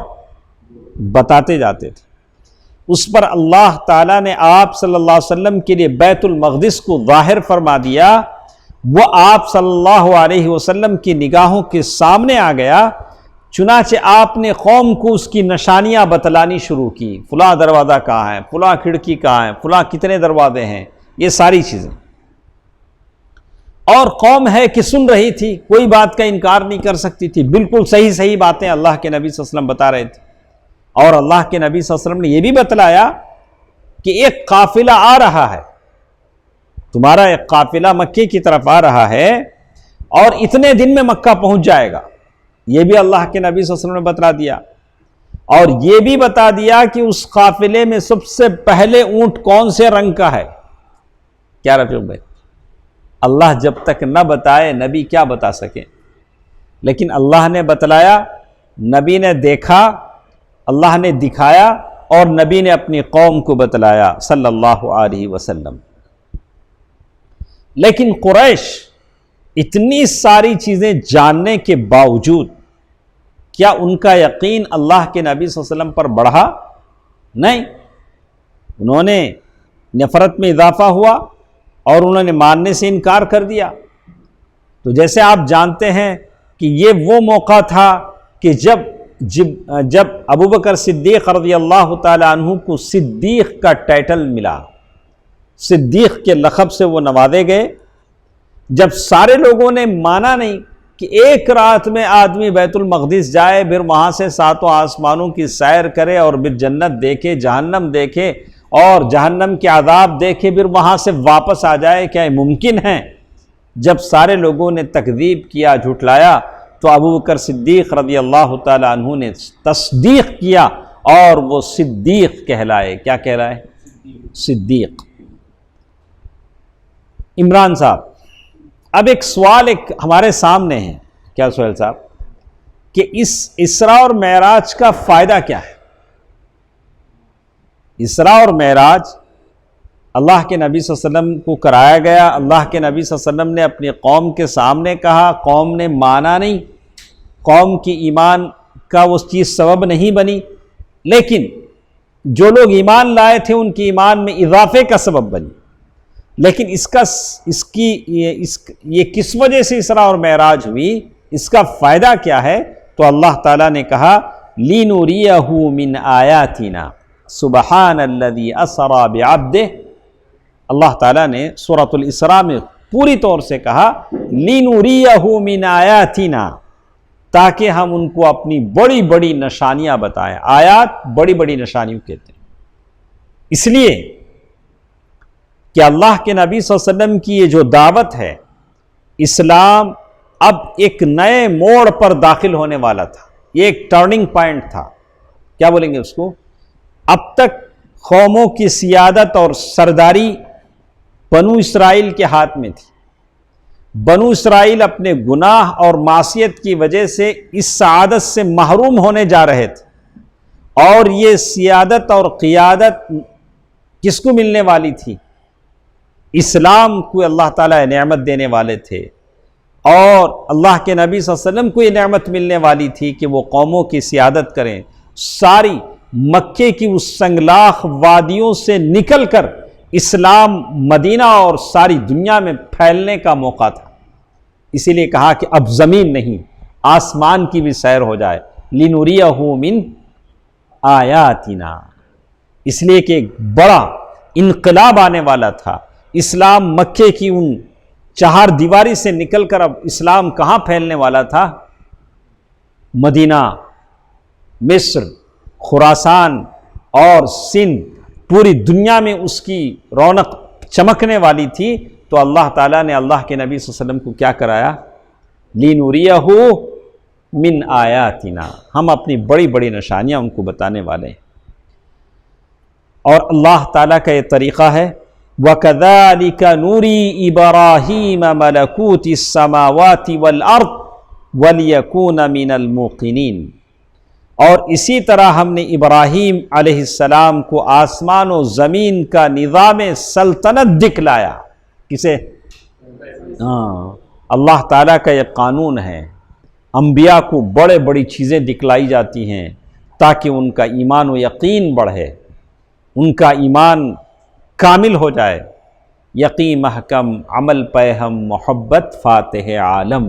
Speaker 1: بتاتے جاتے تھے. اس پر اللہ تعالیٰ نے آپ صلی اللہ علیہ وسلم کے لیے بیت المقدس کو ظاہر فرما دیا. وہ آپ صلی اللہ علیہ وسلم کی نگاہوں کے سامنے آ گیا. چنانچہ آپ نے قوم کو اس کی نشانیاں بتلانی شروع کی. فلاں دروازہ کہاں ہے، فلاں کھڑکی کہاں ہے، فلاں کتنے دروازے ہیں، یہ ساری چیزیں. اور قوم ہے کہ سن رہی تھی، کوئی بات کا انکار نہیں کر سکتی تھی، بالکل صحیح صحیح باتیں اللہ کے نبی صلی اللہ علیہ وسلم بتا رہے تھے۔ اور اللہ کے نبی صلی اللہ علیہ وسلم نے یہ بھی بتلایا کہ ایک قافلہ آ رہا ہے، تمہارا ایک قافلہ مکے کی طرف آ رہا ہے اور اتنے دن میں مکہ پہنچ جائے گا، یہ بھی اللہ کے نبی صلی اللہ علیہ وسلم نے بتلا دیا۔ اور یہ بھی بتا دیا کہ اس قافلے میں سب سے پہلے اونٹ کون سے رنگ کا ہے۔ کیا رفیق بھائی، اللہ جب تک نہ بتائے نبی کیا بتا سکیں، لیکن اللہ نے بتلایا، نبی نے دیکھا، اللہ نے دکھایا، اور نبی نے اپنی قوم کو بتلایا صلی اللہ علیہ وسلم۔ لیکن قریش اتنی ساری چیزیں جاننے کے باوجود کیا ان کا یقین اللہ کے نبی صلی اللہ علیہ وسلم پر بڑھا؟ نہیں، انہوں نے نفرت میں اضافہ ہوا اور انہوں نے ماننے سے انکار کر دیا۔ تو جیسے آپ جانتے ہیں کہ یہ وہ موقع تھا کہ جب ابوبکر صدیق رضی اللہ تعالی عنہ کو صدیق کا ٹائٹل ملا، صدیق کے لقب سے وہ نوازے گئے، جب سارے لوگوں نے مانا نہیں کہ ایک رات میں آدمی بیت المقدس جائے، پھر وہاں سے ساتوں آسمانوں کی سیر کرے اور پھر جنت دیکھے، جہنم دیکھے اور جہنم کے عذاب دیکھے، پھر وہاں سے واپس آ جائے، کیا یہ ممکن ہے؟ جب سارے لوگوں نے تکذیب کیا، جھٹلایا، تو ابوبکر صدیق رضی اللہ تعالی عنہ نے تصدیق کیا اور وہ صدیق کہلائے۔ کیا کہلائے؟ صدیق۔ عمران صاحب، اب ایک سوال ہمارے سامنے ہے۔ کیا سوال صاحب؟ کہ اس اسراء اور معراج کا فائدہ کیا ہے؟ اسراء اور معراج اللہ کے نبی صلی اللہ علیہ وسلم کو کرایا گیا، اللہ کے نبی صلی اللہ علیہ وسلم نے اپنی قوم کے سامنے کہا، قوم نے مانا نہیں، قوم کی ایمان کا وہ چیز سبب نہیں بنی، لیکن جو لوگ ایمان لائے تھے ان کی ایمان میں اضافے کا سبب بنی۔ لیکن یہ کس وجہ سے اسراء اور معراج ہوئی، اس کا فائدہ کیا ہے؟ تو اللہ تعالیٰ نے کہا لِنُرِيَهُ مِنْ آيَاتِنَا سُبْحَانَ الَّذِي أَسْرَى بِعَبْدِهِ۔ اللہ تعالیٰ نے سورۃ الاسراء میں پوری طور سے کہا لِنُرِيَهُ مِنْ آيَاتِنَا، تاکہ ہم ان کو اپنی بڑی بڑی نشانیاں بتائیں۔ آیات بڑی بڑی نشانیوں کہتے ہیں، اس لیے کہ اللہ کے نبی صلی اللہ علیہ وسلم کی یہ جو دعوت ہے، اسلام اب ایک نئے موڑ پر داخل ہونے والا تھا، یہ ایک ٹرننگ پوائنٹ تھا۔ کیا بولیں گے اس کو؟ اب تک قوموں کی سیادت اور سرداری بنو اسرائیل کے ہاتھ میں تھی، بنو اسرائیل اپنے گناہ اور معصیت کی وجہ سے اس سعادت سے محروم ہونے جا رہے تھے، اور یہ سیادت اور قیادت کس کو ملنے والی تھی؟ اسلام کو اللہ تعالیٰ نعمت دینے والے تھے، اور اللہ کے نبی صلی اللہ علیہ وسلم کو یہ نعمت ملنے والی تھی کہ وہ قوموں کی سیادت کریں۔ ساری مکے کی اس سنگلاخ وادیوں سے نکل کر اسلام مدینہ اور ساری دنیا میں پھیلنے کا موقع تھا، اسی لیے کہا کہ اب زمین نہیں، آسمان کی بھی سیر ہو جائے۔ لِنُرِيَهُ مِنْ آیاتنا، اس لیے کہ ایک بڑا انقلاب آنے والا تھا۔ اسلام مکے کی ان چہار دیواری سے نکل کر اب اسلام کہاں پھیلنے والا تھا؟ مدینہ، مصر، خراسان اور سندھ، پوری دنیا میں اس کی رونق چمکنے والی تھی۔ تو اللہ تعالیٰ نے اللہ کے نبی صلی اللہ علیہ وسلم کو کیا کرایا؟ لِنُرِيَهُ مِنْ آیاتنا، ہم اپنی بڑی بڑی نشانیاں ان کو بتانے والے ہیں۔ اور اللہ تعالیٰ کا یہ طریقہ ہے وَكَذَلِكَ نُرِي إِبْرَاهِيمَ مَلَكُوتِ السَّمَاوَاتِ وَالْأَرْضِ وَلِيَكُونَ مِنَ الْمُوقِنِينَ، اور اسی طرح ہم نے ابراہیم علیہ السلام کو آسمان و زمین کا نظام سلطنت دکھلایا۔ کسے؟ اللہ تعالیٰ کا یہ قانون ہے، انبیاء کو بڑے بڑی چیزیں دکھلائی جاتی ہیں تاکہ ان کا ایمان و یقین بڑھے، ان کا ایمان کامل ہو جائے۔ یقین محکم عمل پہم محبت فاتح عالم،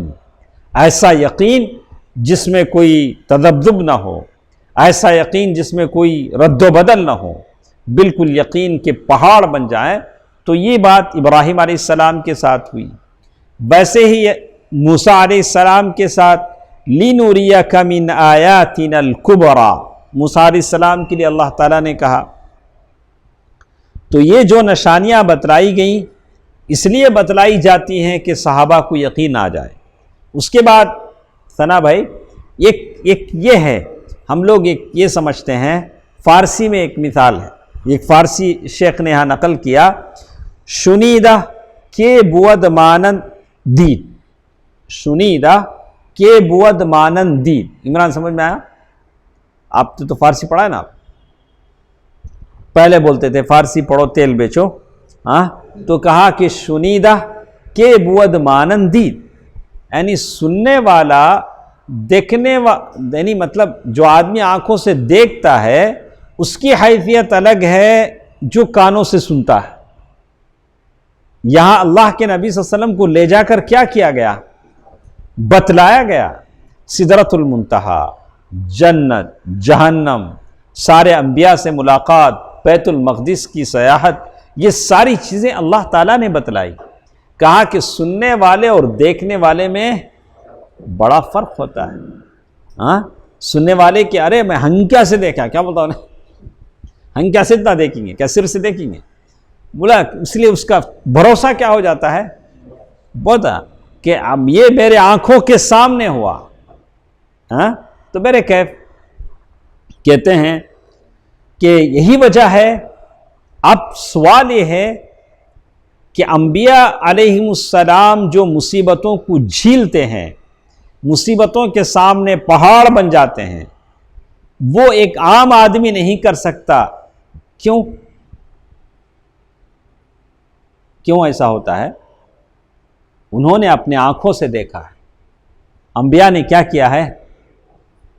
Speaker 1: ایسا یقین جس میں کوئی تذبذب نہ ہو، ایسا یقین جس میں کوئی رد و بدل نہ ہو، بالکل یقین کے پہاڑ بن جائیں۔ تو یہ بات ابراہیم علیہ السلام کے ساتھ ہوئی، ویسے ہی موسیٰ علیہ السلام کے ساتھ لِنُرِيَكَ مِنْ آيَاتِنَا الْكُبْرَى، موسیٰ علیہ السلام کے لیے اللہ تعالیٰ نے کہا۔ تو یہ جو نشانیاں بتلائی گئیں اس لیے بتلائی جاتی ہیں کہ صحابہ کو یقین آ جائے۔ اس کے بعد ثنا بھائی ایک یہ ہے، ہم لوگ یہ سمجھتے ہیں، فارسی میں ایک مثال ہے، ایک فارسی شیخ نے یہاں نقل کیا، شنیدہ کے بود مانند دید، شنیدہ کے بود مانند دید۔ عمران سمجھ میں آیا؟ آپ تو فارسی پڑھا ہے نا، آپ پہلے بولتے تھے فارسی پڑھو تیل بیچو، ہاں، تو کہا کہ شنیدہ کے بود مانند دید، یعنی سننے والا دیکھنے یعنی مطلب جو آدمی آنکھوں سے دیکھتا ہے اس کی حیثیت الگ ہے جو کانوں سے سنتا ہے۔ یہاں اللہ کے نبی صلی اللہ علیہ وسلم کو لے جا کر کیا کیا گیا؟ بتلایا گیا، سدرۃ المنتہا، جنت، جہنم، سارے انبیاء سے ملاقات، بیت المقدس کی سیاحت، یہ ساری چیزیں اللہ تعالیٰ نے بتلائی۔ کہا کہ سننے والے اور دیکھنے والے میں بڑا فرق ہوتا ہے۔ ہاں، سننے والے کہ ارے میں ہنکیا سے دیکھا، کیا بولتا ہوں، ہنکیا سے اتنا دیکھیں گے، کیا صرف سے دیکھیں گے؟ بولا اس لیے اس کا بھروسہ کیا ہو جاتا ہے، بولا کہ اب یہ میرے آنکھوں کے سامنے ہوا، ہاں، تو میرے کیف کہتے ہیں کہ یہی وجہ ہے۔ اب سوال یہ ہے کہ انبیاء علیہم السلام جو مصیبتوں کو جھیلتے ہیں، مصیبتوں کے سامنے پہاڑ بن جاتے ہیں، وہ ایک عام آدمی نہیں کر سکتا۔ کیوں ایسا ہوتا ہے؟ انہوں نے اپنے آنکھوں سے دیکھا ہے۔ انبیاء نے کیا کیا ہے؟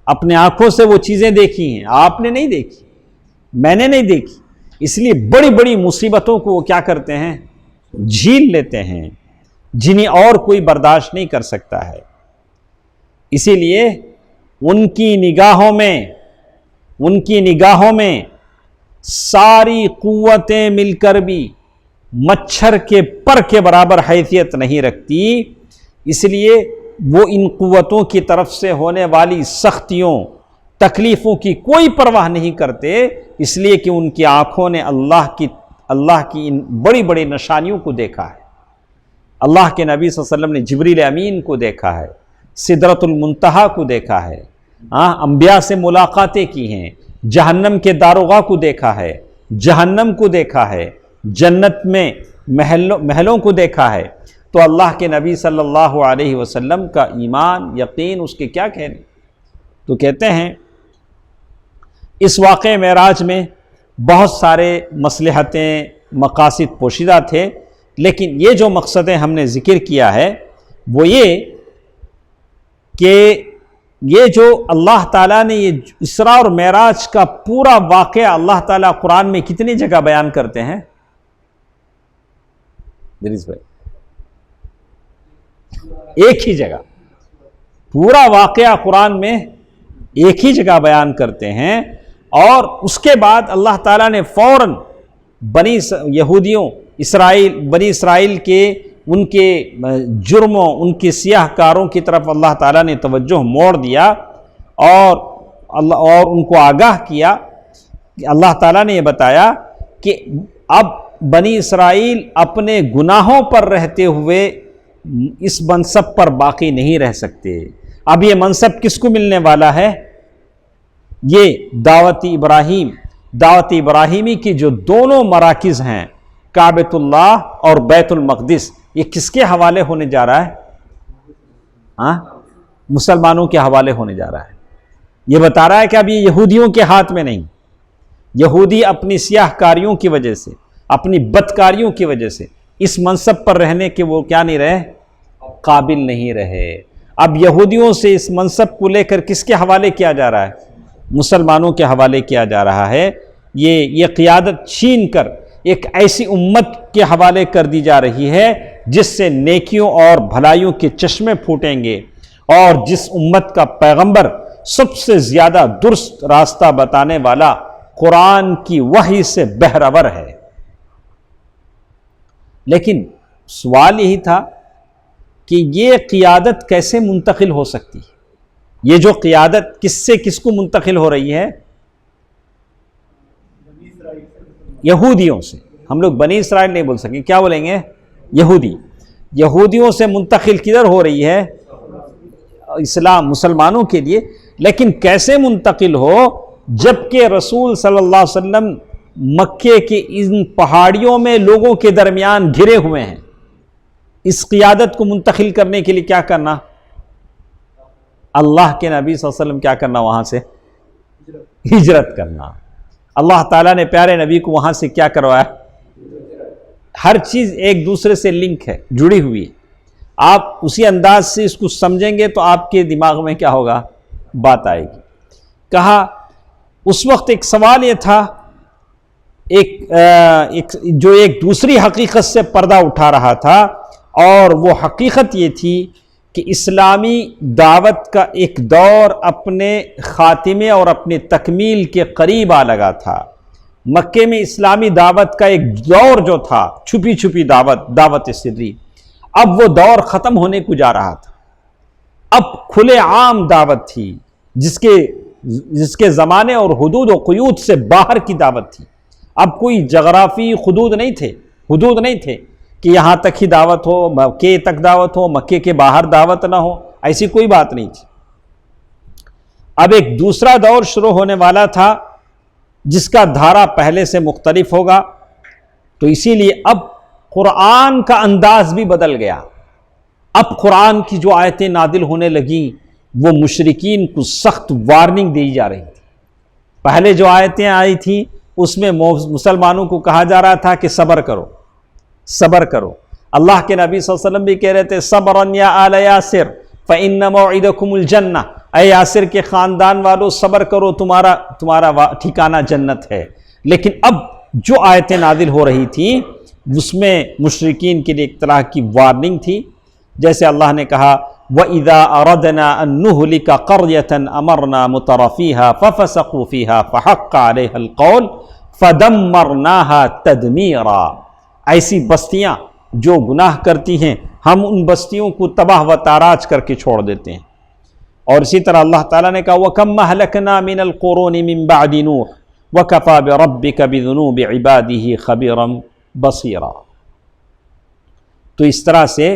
Speaker 1: اپنے آنکھوں سے وہ چیزیں دیکھی ہیں، آپ نے نہیں دیکھی، میں نے نہیں دیکھی، اس لیے بڑی بڑی مصیبتوں کو وہ کیا کرتے ہیں؟ جھیل لیتے ہیں، جنہیں اور کوئی برداشت نہیں کر سکتا ہے۔ اسی لیے ان کی نگاہوں میں ساری قوتیں مل کر بھی مچھر کے پر کے برابر حیثیت نہیں رکھتی، اس لیے وہ ان قوتوں کی طرف سے ہونے والی سختیوں، تکلیفوں کی کوئی پرواہ نہیں کرتے، اس لیے کہ ان کی آنکھوں نے اللہ کی ان بڑی بڑی نشانیوں کو دیکھا ہے۔ اللہ کے نبی صلی اللہ علیہ وسلم نے جبریل امین کو دیکھا ہے، سدرۃ المنتہا کو دیکھا ہے، انبیاء سے ملاقاتیں کی ہیں، جہنم کے داروغہ کو دیکھا ہے، جہنم کو دیکھا ہے، جنت میں محلوں کو دیکھا ہے۔ تو اللہ کے نبی صلی اللہ علیہ وسلم کا ایمان، یقین، اس کے کیا کہنے؟ تو کہتے ہیں اس واقعہ معراج میں بہت سارے مصلحتیں، مقاصد پوشیدہ تھے، لیکن یہ جو مقصدیں ہم نے ذکر کیا ہے وہ یہ کہ یہ جو اللہ تعالیٰ نے یہ اسراء اور معراج کا پورا واقعہ اللہ تعالیٰ قرآن میں کتنی جگہ بیان کرتے ہیں دریس بھائی؟ ایک ہی جگہ، پورا واقعہ قرآن میں ایک ہی جگہ بیان کرتے ہیں، اور اس کے بعد اللہ تعالیٰ نے فوراً بنی اسرائیل کے ان کے جرموں، ان کے سیاہ کاروں کی طرف اللہ تعالیٰ نے توجہ موڑ دیا، اور ان کو آگاہ کیا۔ اللہ تعالیٰ نے یہ بتایا کہ اب بنی اسرائیل اپنے گناہوں پر رہتے ہوئے اس منصب پر باقی نہیں رہ سکتے۔ اب یہ منصب کس کو ملنے والا ہے؟ یہ دعوت ابراہیمی کی جو دونوں مراکز ہیں، کعبۃ اللہ اور بیت المقدس، یہ کس کے حوالے ہونے جا رہا ہے؟ مسلمانوں کے حوالے ہونے جا رہا ہے۔ یہ بتا رہا ہے کہ اب یہ یہودیوں کے ہاتھ میں نہیں۔ یہودی اپنی سیاہ کاریوں کی وجہ سے، اپنی بدکاریوں کی وجہ سے اس منصب پر رہنے کے وہ کیا نہیں رہے؟ قابل نہیں رہے۔ اب یہودیوں سے اس منصب کو لے کر کس کے حوالے کیا جا رہا ہے؟ مسلمانوں کے حوالے کیا جا رہا ہے۔ یہ قیادت چھین کر ایک ایسی امت کے حوالے کر دی جا رہی ہے جس سے نیکیوں اور بھلائیوں کے چشمے پھوٹیں گے، اور جس امت کا پیغمبر سب سے زیادہ درست راستہ بتانے والا قرآن کی وحی سے بہرور ہے۔ لیکن سوال یہی تھا کہ یہ قیادت کیسے منتقل ہو سکتی ہے. یہ جو قیادت کس سے کس کو منتقل ہو رہی ہے؟ یہودیوں سے. ہم لوگ بنی اسرائیل نہیں بول سکیں، کیا بولیں گے؟ یہودیوں سے منتقل کدھر ہو رہی ہے؟ اسلام، مسلمانوں کے لیے. لیکن کیسے منتقل ہو جبکہ رسول صلی اللہ علیہ وسلم مکے کے ان پہاڑیوں میں لوگوں کے درمیان گھرے ہوئے ہیں؟ اس قیادت کو منتقل کرنے کے لیے کیا کرنا؟ اللہ کے نبی صلی اللہ علیہ وسلم کیا کرنا؟ وہاں سے ہجرت کرنا. اللہ تعالیٰ نے پیارے نبی کو وہاں سے کیا کروایا؟ ہر چیز ایک دوسرے سے لنک ہے، جڑی ہوئی ہے. آپ اسی انداز سے اس کو سمجھیں گے تو آپ کے دماغ میں کیا ہوگا؟ بات آئے گی. کہا اس وقت ایک سوال یہ تھا، جو ایک دوسری حقیقت سے پردہ اٹھا رہا تھا، اور وہ حقیقت یہ تھی کہ اسلامی دعوت کا ایک دور اپنے خاتمے اور اپنے تکمیل کے قریب آ لگا تھا. مکے میں اسلامی دعوت کا ایک دور جو تھا، چھپی چھپی دعوت سری، اب وہ دور ختم ہونے کو جا رہا تھا. اب کھلے عام دعوت تھی، جس کے زمانے اور حدود و قیود سے باہر کی دعوت تھی. اب کوئی جغرافی حدود نہیں تھے کہ یہاں تک ہی دعوت ہو، مکے تک دعوت ہو، مکے کے باہر دعوت نہ ہو، ایسی کوئی بات نہیں تھی. اب ایک دوسرا دور شروع ہونے والا تھا جس کا دھارا پہلے سے مختلف ہوگا. تو اسی لیے اب قرآن کا انداز بھی بدل گیا. اب قرآن کی جو آیتیں نازل ہونے لگیں وہ مشرکین کو سخت وارننگ دی جا رہی تھی. پہلے جو آیتیں آئی تھیں اس میں مسلمانوں کو کہا جا رہا تھا کہ صبر کرو. اللہ کے نبی صلی اللہ علیہ وسلم بھی کہہ رہے تھے صبرن یا آل یاسر فإن موعدکم الجنہ، اے یاسر کے خاندان والو صبر کرو، تمہارا ٹھکانہ جنت ہے. لیکن اب جو آیتیں نازل ہو رہی تھیں اس میں مشرکین کے لیے ایک طرح کی وارننگ تھی. جیسے اللہ نے کہا وَإِذَا أَرَدْنَا أَن نُهْلِكَ قَرْيَةً أَمَرْنَا مُتْرَفِيهَا فَفَسَقُوا فِيهَا فَحَقَّ عَلَيْهَا الْقَوْلُ فَدَمَّرْنَاهَا تَدْمِيرًا. ایسی بستیاں جو گناہ کرتی ہیں ہم ان بستیوں کو تباہ و تاراج کر کے چھوڑ دیتے ہیں. اور اسی طرح اللہ تعالیٰ نے کہا وَكَمْ أَهْلَكْنَا مِنَ الْقُرُونِ مِن بَعْدِ نُوحٍ وَكَفَى بِرَبِّكَ بِذُنُوبِ عِبَادِهِ خَبِيرًا بَصِيرًا. تو اس طرح سے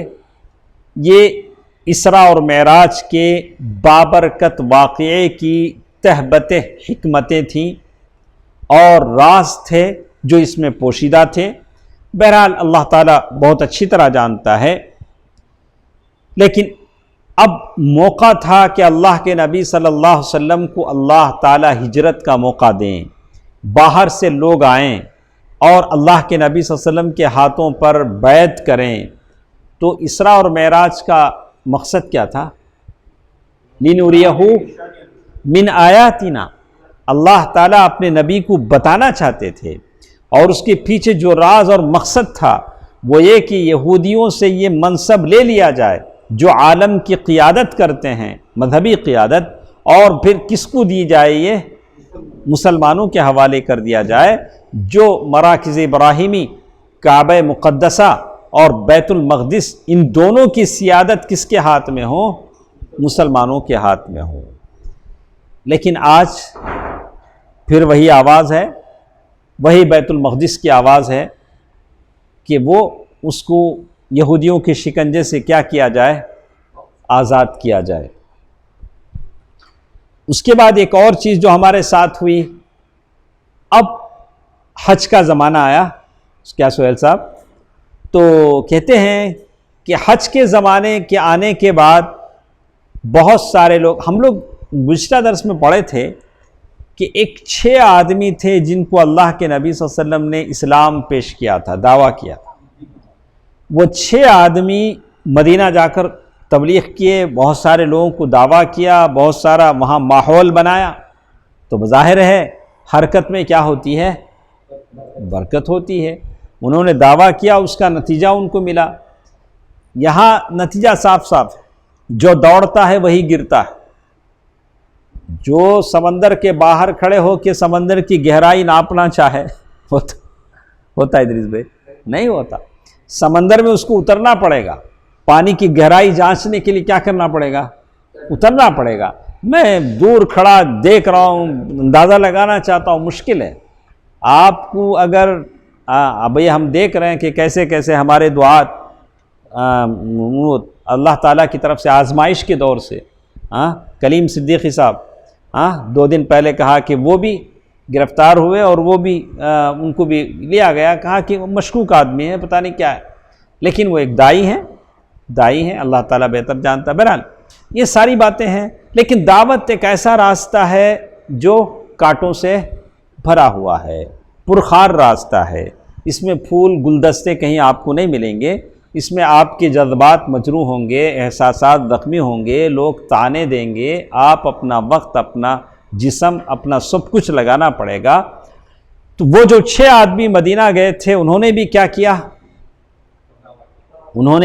Speaker 1: یہ اسراء اور معراج کے بابرکت واقعے کی تہبتیں حکمتیں تھیں اور راز تھے جو اس میں پوشیدہ تھے. بہرحال اللہ تعالیٰ بہت اچھی طرح جانتا ہے. لیکن اب موقع تھا کہ اللہ کے نبی صلی اللہ علیہ وسلم کو اللہ تعالیٰ ہجرت کا موقع دیں، باہر سے لوگ آئیں اور اللہ کے نبی صلی اللہ علیہ وسلم کے ہاتھوں پر بیعت کریں. تو اسراء اور معراج کا مقصد کیا تھا؟ لِنُرِيَهُ مِنْ آیاتنا. اللہ تعالیٰ اپنے نبی کو بتانا چاہتے تھے، اور اس کے پیچھے جو راز اور مقصد تھا وہ یہ کہ یہودیوں سے یہ منصب لے لیا جائے جو عالم کی قیادت کرتے ہیں، مذہبی قیادت، اور پھر کس کو دی جائے؟ یہ مسلمانوں کے حوالے کر دیا جائے، جو مراکز ابراہیمی، کعبہ مقدسہ اور بیت المقدس، ان دونوں کی سیادت کس کے ہاتھ میں ہو؟ مسلمانوں کے ہاتھ میں ہو. لیکن آج پھر وہی آواز ہے، وہی بیت المقدس کی آواز ہے کہ وہ اس کو یہودیوں کے شکنجے سے کیا کیا جائے؟ آزاد کیا جائے. اس کے بعد ایک اور چیز جو ہمارے ساتھ ہوئی، اب حج کا زمانہ آیا. کیا سہیل صاحب؟ تو کہتے ہیں کہ حج کے زمانے کے آنے کے بعد بہت سارے لوگ، ہم لوگ گزشتہ درس میں پڑھے تھے کہ 6 آدمی تھے جن کو اللہ کے نبی صلی اللہ علیہ وسلم نے اسلام پیش کیا تھا، دعویٰ کیا تھا. وہ 6 آدمی مدینہ جا کر تبلیغ کیے، بہت سارے لوگوں کو دعویٰ کیا، بہت سارا وہاں ماحول بنایا. تو بظاہر ہے حرکت میں کیا ہوتی ہے؟ برکت ہوتی ہے. انہوں نے دعویٰ کیا، اس کا نتیجہ ان کو ملا. یہاں نتیجہ صاف ہے، جو دوڑتا ہے وہی گرتا ہے. جو سمندر کے باہر کھڑے ہو کے سمندر کی گہرائی ناپنا چاہے ہوتا ہے ادریس بھائی؟ نہیں ہوتا. سمندر میں اس کو اترنا پڑے گا. پانی کی گہرائی جانچنے کے لیے کیا کرنا پڑے گا؟ اترنا پڑے گا۔ میں دور کھڑا دیکھ رہا ہوں، اندازہ لگانا چاہتا ہوں، مشکل ہے۔ آپ کو اگر ابھی ہم دیکھ رہے ہیں کہ کیسے کیسے ہمارے دعات اللہ تعالیٰ کی طرف سے آزمائش کے دور سے، کلیم صدیقی صاحب 2 دن پہلے کہا کہ وہ بھی گرفتار ہوئے اور وہ بھی ان کو بھی لیا گیا، کہا کہ وہ مشکوک آدمی ہے، پتہ نہیں کیا ہے، لیکن وہ ایک داعی ہیں، اللہ تعالیٰ بہتر جانتا ہے۔ بہرحال یہ ساری باتیں ہیں، لیکن دعوت ایک ایسا راستہ ہے جو کانٹوں سے بھرا ہوا ہے، پرخار راستہ ہے۔ اس میں پھول گلدستے کہیں آپ کو نہیں ملیں گے، اس میں آپ کے جذبات مجروح ہوں گے، احساسات زخمی ہوں گے، لوگ طعنے دیں گے، آپ اپنا وقت، اپنا جسم، اپنا سب کچھ لگانا پڑے گا۔ تو وہ جو 6 آدمی مدینہ گئے تھے، انہوں نے بھی کیا کیا؟ انہوں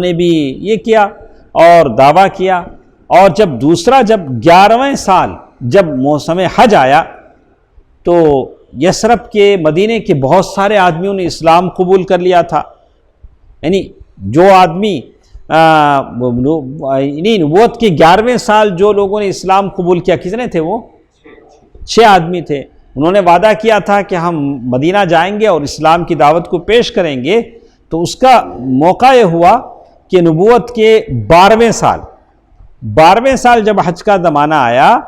Speaker 1: نے بھی یہ کیا اور دعویٰ کیا۔ اور جب 11ویں سال جب موسم حج آیا تو یثرب کے مدینے کے بہت سارے آدمیوں نے اسلام قبول کر لیا تھا۔ یعنی جو آدمی نبوت کے 11ویں سال جو لوگوں نے اسلام قبول کیا، کتنے تھے وہ؟ 6 آدمی تھے۔ انہوں نے وعدہ کیا تھا کہ ہم مدینہ جائیں گے اور اسلام کی دعوت کو پیش کریں گے۔ تو اس کا موقع یہ ہوا کہ نبوت کے 12ویں سال جب حج کا زمانہ آیا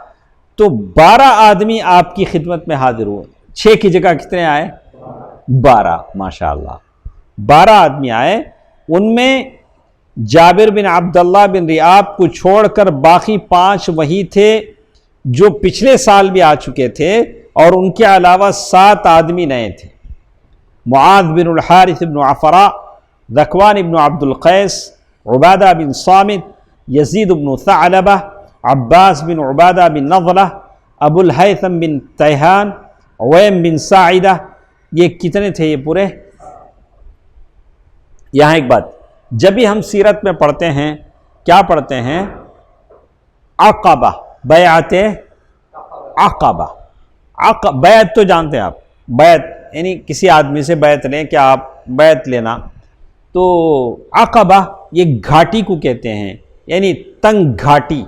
Speaker 1: تو 12 آدمی آپ کی خدمت میں حاضر ہوئے۔ 6 کی جگہ کتنے آئے؟ 12، ماشاءاللہ 12 آدمی آئے۔ ان میں جابر بن عبداللہ بن ریاب کو چھوڑ کر باقی 5 وہی تھے جو پچھلے سال بھی آ چکے تھے، اور ان کے علاوہ 7 آدمی نئے تھے۔ معاذ بن الحارث بن عفراء، ذکوان بن عبد القیس، عبادہ بن صامت، یزید بن ثعلبہ، عباس بن عبادہ بن نضلہ، ابو الہیثم بن تیہان، عویم بن ساعدہ۔ یہ کتنے تھے؟ یہ پورے۔ یہاں ایک بات، جب بھی ہم سیرت میں پڑھتے ہیں کیا پڑھتے ہیں؟ عقبہ، بیعت عقبہ۔ بیعت تو جانتے ہیں آپ، بیعت یعنی کسی آدمی سے بیعت لیں، کہ آپ بیعت لینا۔ تو عقبہ یہ گھاٹی کو کہتے ہیں، یعنی تنگ گھاٹی۔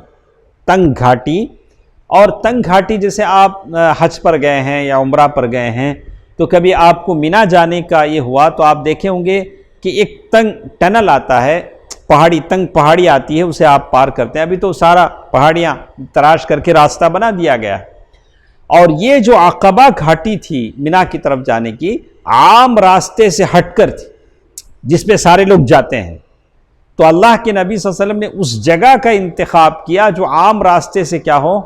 Speaker 1: اور تنگ گھاٹی جیسے آپ حج پر گئے ہیں یا عمرہ پر گئے ہیں تو کبھی آپ کو مینا جانے کا یہ ہوا تو آپ دیکھے ہوں گے کہ ایک تنگ ٹنل آتا ہے، تنگ پہاڑی آتی ہے، اسے آپ پار کرتے ہیں۔ ابھی تو سارا پہاڑیاں تراش کر کے راستہ بنا دیا گیا ہے۔ اور یہ جو عقبہ گھاٹی تھی مینا کی طرف جانے کی، عام راستے سے ہٹ کر تھی جس پہ سارے لوگ جاتے ہیں۔ تو اللہ کے نبی صلی اللہ علیہ وسلم نے اس جگہ کا انتخاب کیا جو عام راستے سے کیا ہو؟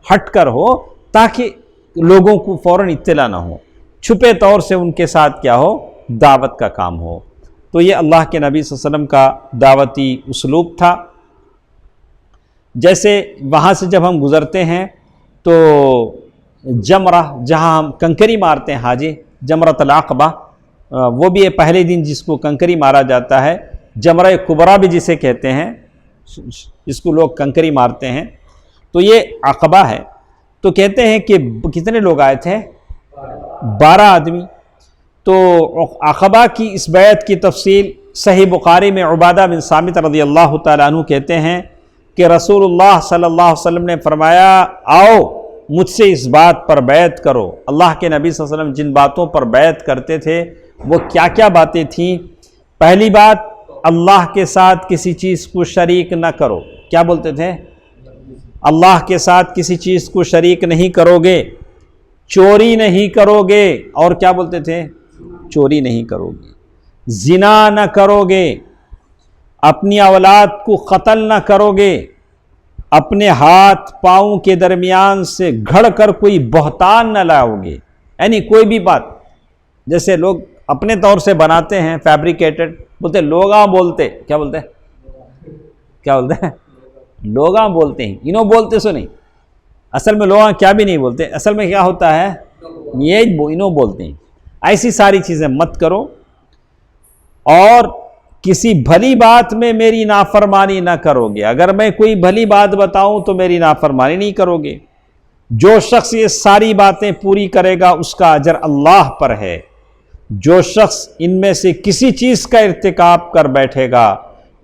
Speaker 1: ہٹ کر ہو، تاکہ لوگوں کو فوراً اطلاع نہ ہو، چھپے طور سے ان کے ساتھ کیا ہو؟ دعوت کا کام ہو۔ تو یہ اللہ کے نبی صلی اللہ علیہ وسلم کا دعوتی اسلوب تھا۔ جیسے وہاں سے جب ہم گزرتے ہیں تو جمرہ، جہاں ہم کنکری مارتے ہیں، حاجی جمرۃ العقبہ، وہ بھی پہلے دن جس کو کنکری مارا جاتا ہے، جمرہ کبریٰ بھی جسے کہتے ہیں، جس کو لوگ کنکری مارتے ہیں، تو یہ عقبہ ہے۔ تو کہتے ہیں کہ کتنے لوگ آئے تھے؟ 12 آدمی۔ تو عقبہ کی اس بیعت کی تفصیل صحیح بخاری میں عبادہ بن صامت رضی اللہ تعالیٰ عنہ کہتے ہیں کہ رسول اللہ صلی اللہ علیہ وسلم نے فرمایا، آؤ مجھ سے اس بات پر بیعت کرو۔ اللہ کے نبی صلی اللہ علیہ وسلم جن باتوں پر بیعت کرتے تھے وہ کیا کیا باتیں تھیں؟ پہلی بات، اللہ کے ساتھ کسی چیز کو شریک نہ کرو۔ کیا بولتے تھے؟ اللہ کے ساتھ کسی چیز کو شریک نہیں کرو گے، چوری نہیں کرو گے، اور کیا بولتے تھے؟ چوری نہیں کرو گے، زنا نہ کرو گے، اپنی اولاد کو قتل نہ کرو گے، اپنے ہاتھ پاؤں کے درمیان سے گھڑ کر کوئی بہتان نہ لاؤ گے۔ یعنی کوئی بھی بات جیسے لوگ اپنے طور سے بناتے ہیں فیبریکیٹڈ، بولتے لوگاں بولتے، کیا بولتے ہیں؟ لوگاں بولتے ہیں، انہوں بولتے سو نہیں، اصل میں لوگاں کیا بھی نہیں بولتے، اصل میں کیا ہوتا ہے؟ یہ انہوں بولتے ہیں۔ ایسی ساری چیزیں مت کرو، اور کسی بھلی بات میں میری نافرمانی نہ کرو گے۔ اگر میں کوئی بھلی بات بتاؤں تو میری نافرمانی نہیں کرو گے۔ جو شخص یہ ساری باتیں پوری کرے گا اس کا اجر اللہ پر ہے۔ جو شخص ان میں سے کسی چیز کا ارتکاب کر بیٹھے گا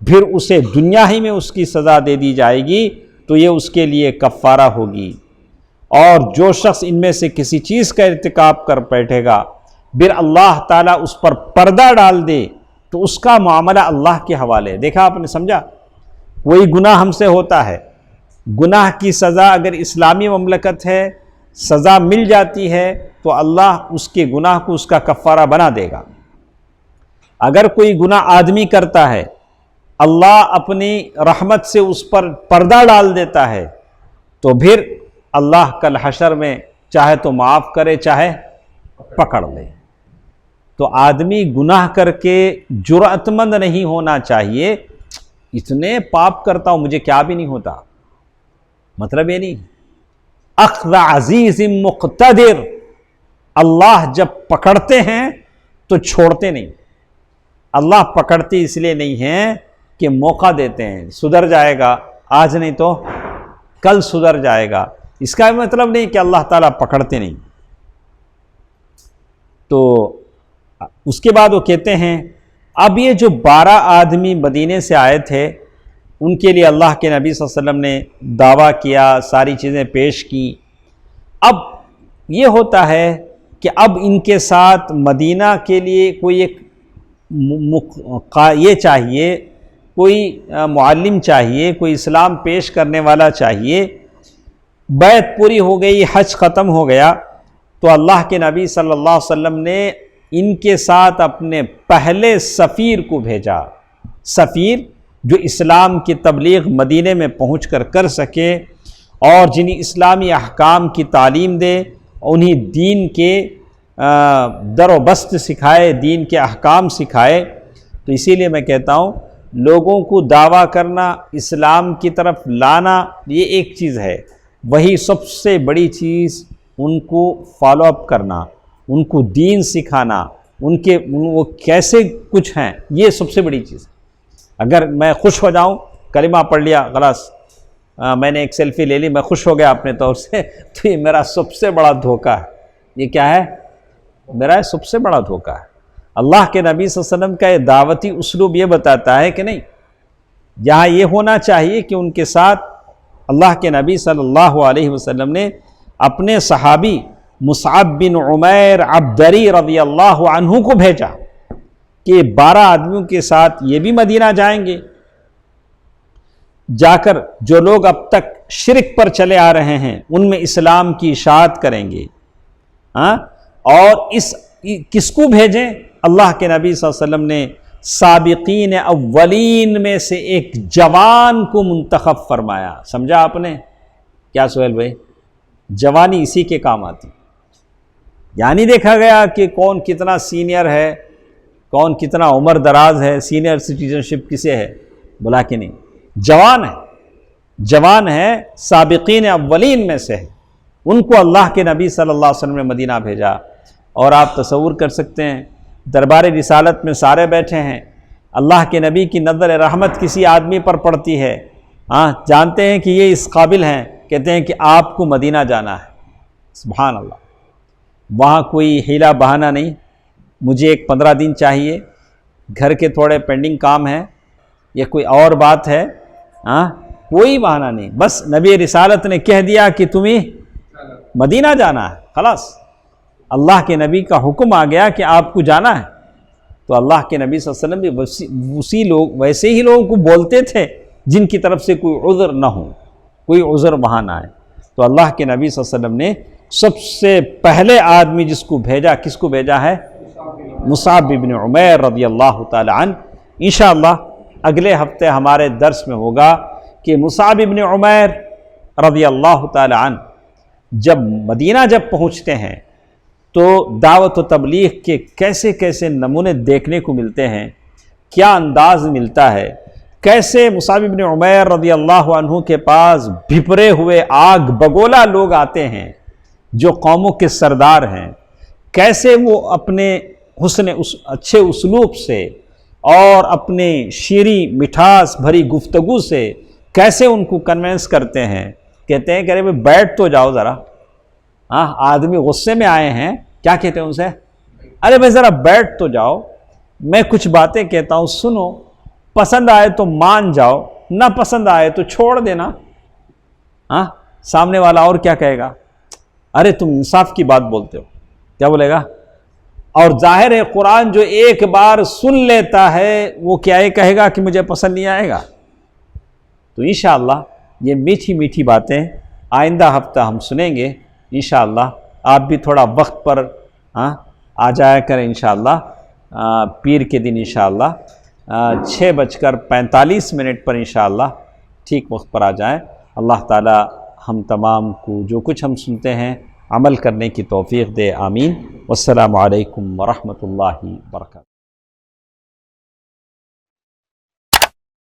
Speaker 1: پھر اسے دنیا ہی میں اس کی سزا دے دی جائے گی تو یہ اس کے لیے کفارہ ہوگی، اور جو شخص ان میں سے کسی چیز کا ارتکاب کر بیٹھے گا پھر اللہ تعالیٰ اس پر پردہ ڈال دے تو اس کا معاملہ اللہ کے حوالے۔ دیکھا آپ نے، سمجھا؟ کوئی گناہ ہم سے ہوتا ہے، گناہ کی سزا اگر اسلامی مملکت ہے سزا مل جاتی ہے تو اللہ اس کے گناہ کو اس کا کفارہ بنا دے گا۔ اگر کوئی گناہ آدمی کرتا ہے اللہ اپنی رحمت سے اس پر پردہ ڈال دیتا ہے تو پھر اللہ کل حشر میں چاہے تو معاف کرے چاہے پکڑ لے۔ تو آدمی گناہ کر کے جرأت مند نہیں ہونا چاہیے، اتنے پاپ کرتا ہوں مجھے کیا بھی نہیں ہوتا، مطلب یہ نہیں۔ اخذ عزیز مقتدر، اللہ جب پکڑتے ہیں تو چھوڑتے نہیں۔ اللہ پکڑتے اس لیے نہیں ہیں کہ موقع دیتے ہیں، سدھر جائے گا آج نہیں تو کل سدھر جائے گا، اس کا مطلب نہیں کہ اللہ تعالیٰ پکڑتے نہیں۔ تو اس کے بعد وہ کہتے ہیں اب یہ جو 12 آدمی مدینے سے آئے تھے ان کے لیے اللہ کے نبی صلی اللہ علیہ وسلم نے دعویٰ کیا، ساری چیزیں پیش کی۔ اب یہ ہوتا ہے کہ اب ان کے ساتھ مدینہ کے لیے کوئی ایک یہ چاہیے، کوئی معلم چاہیے، کوئی اسلام پیش کرنے والا چاہیے۔ بیعت پوری ہو گئی، حج ختم ہو گیا تو اللہ کے نبی صلی اللہ علیہ وسلم نے ان کے ساتھ اپنے پہلے سفیر کو بھیجا، سفیر جو اسلام کی تبلیغ مدینے میں پہنچ کر سکے اور جنہیں اسلامی احکام کی تعلیم دے، انہیں دین کے در و بست سکھائے، دین کے احکام سکھائے۔ تو اسی لیے میں کہتا ہوں لوگوں کو دعویٰ کرنا، اسلام کی طرف لانا یہ ایک چیز ہے، وہی سب سے بڑی چیز ان کو فالو اپ کرنا، ان کو دین سکھانا، وہ کیسے کچھ ہیں، یہ سب سے بڑی چیز ہے۔ اگر میں خوش ہو جاؤں، کلمہ پڑھ لیا، خلاص میں نے ایک سیلفی لے لی، میں خوش ہو گیا اپنے طور سے، تو یہ میرا سب سے بڑا دھوکہ ہے۔ یہ کیا ہے؟ میرا سب سے بڑا دھوکہ ہے۔ اللہ کے نبی صلی اللہ علیہ وسلم کا یہ دعوتی اسلوب یہ بتاتا ہے کہ نہیں، یہاں یہ ہونا چاہیے کہ ان کے ساتھ اللہ کے نبی صلی اللہ علیہ وسلم نے اپنے صحابی مصعب بن عمیر عبدری رضی اللہ عنہ کو بھیجا کہ 12 آدمیوں کے ساتھ یہ بھی مدینہ جائیں گے، جا کر جو لوگ اب تک شرک پر چلے آ رہے ہیں ان میں اسلام کی اشاعت کریں گے۔ اور کس کو بھیجیں؟ اللہ کے نبی صلی اللہ علیہ وسلم نے سابقین اولین میں سے ایک جوان کو منتخب فرمایا۔ سمجھا آپ نے کیا سہیل بھائی؟ جوانی اسی کے کام آتی، یعنی دیکھا گیا کہ کون کتنا سینئر ہے، کون کتنا عمر دراز ہے، سینئر سٹیزن شپ کسے ہے، بلا کے نہیں، جوان ہے، سابقین اولین میں سے ہے، ان کو اللہ کے نبی صلی اللہ علیہ وسلم نے مدینہ بھیجا۔ اور آپ تصور کر سکتے ہیں دربار رسالت میں سارے بیٹھے ہیں، اللہ کے نبی کی نظر رحمت کسی آدمی پر پڑتی ہے، جانتے ہیں کہ یہ اس قابل ہیں، کہتے ہیں کہ آپ کو مدینہ جانا ہے۔ سبحان اللہ، وہاں کوئی حیلہ بہانہ نہیں، مجھے ایک 15 دن چاہیے، گھر کے تھوڑے پینڈنگ کام ہیں، یہ کوئی اور بات ہے، کوئی بہانہ نہیں، بس نبی رسالت نے کہہ دیا کہ تمہیں مدینہ جانا ہے، خلاص اللہ کے نبی کا حکم آ گیا کہ آپ کو جانا ہے۔ تو اللہ کے نبی صلی اللہ علیہ وسلم بھی ویسے ہی لوگوں کو بولتے تھے جن کی طرف سے کوئی عذر نہ ہو، کوئی عذر وہاں نہ آئے۔ تو اللہ کے نبی صلی اللہ علیہ وسلم نے سب سے پہلے آدمی جس کو بھیجا، کس کو بھیجا ہے؟ مصعب بن عمیر رضی اللہ تعالی عنہ۔ انشاءاللہ اگلے ہفتے ہمارے درس میں ہوگا کہ مصعب بن عمیر رضی اللہ تعالی عنہ جب مدینہ پہنچتے ہیں تو دعوت و تبلیغ کے کیسے کیسے نمونے دیکھنے کو ملتے ہیں، کیا انداز ملتا ہے، کیسے مصعب بن عمیر رضی اللہ عنہ کے پاس بھپرے ہوئے آگ بگولا لوگ آتے ہیں جو قوموں کے سردار ہیں، کیسے وہ اپنے اچھے اسلوب سے اور اپنے شیریں مٹھاس بھری گفتگو سے کیسے ان کو کنونس کرتے ہیں، کہتے ہیں کہ ارے بیٹھ تو جاؤ ذرا، آدمی غصے میں آئے ہیں، کیا کہتے ہیں ان سے؟ ارے بھائی ذرا بیٹھ تو جاؤ، میں کچھ باتیں کہتا ہوں سنو، پسند آئے تو مان جاؤ، نہ پسند آئے تو چھوڑ دینا۔ ہاں، سامنے والا اور کیا کہے گا؟ ارے تم انصاف کی بات بولتے ہو، کیا بولے گا؟ اور ظاہر ہے قرآن جو ایک بار سن لیتا ہے وہ کیا یہ کہے گا کہ مجھے پسند نہیں آئے گا؟ تو انشاءاللہ یہ میٹھی میٹھی باتیں آئندہ ہفتہ ہم سنیں گے انشاءاللہ۔ آپ بھی تھوڑا وقت پر آ جایا کریں انشاءاللہ، پیر کے دن انشاءاللہ 6:45 پر انشاءاللہ ٹھیک وقت پر آ جائیں۔ اللہ تعالی ہم تمام کو جو کچھ ہم سنتے ہیں عمل کرنے کی توفیق دے، آمین۔ والسلام علیکم ورحمۃ اللہ وبرکاتہ۔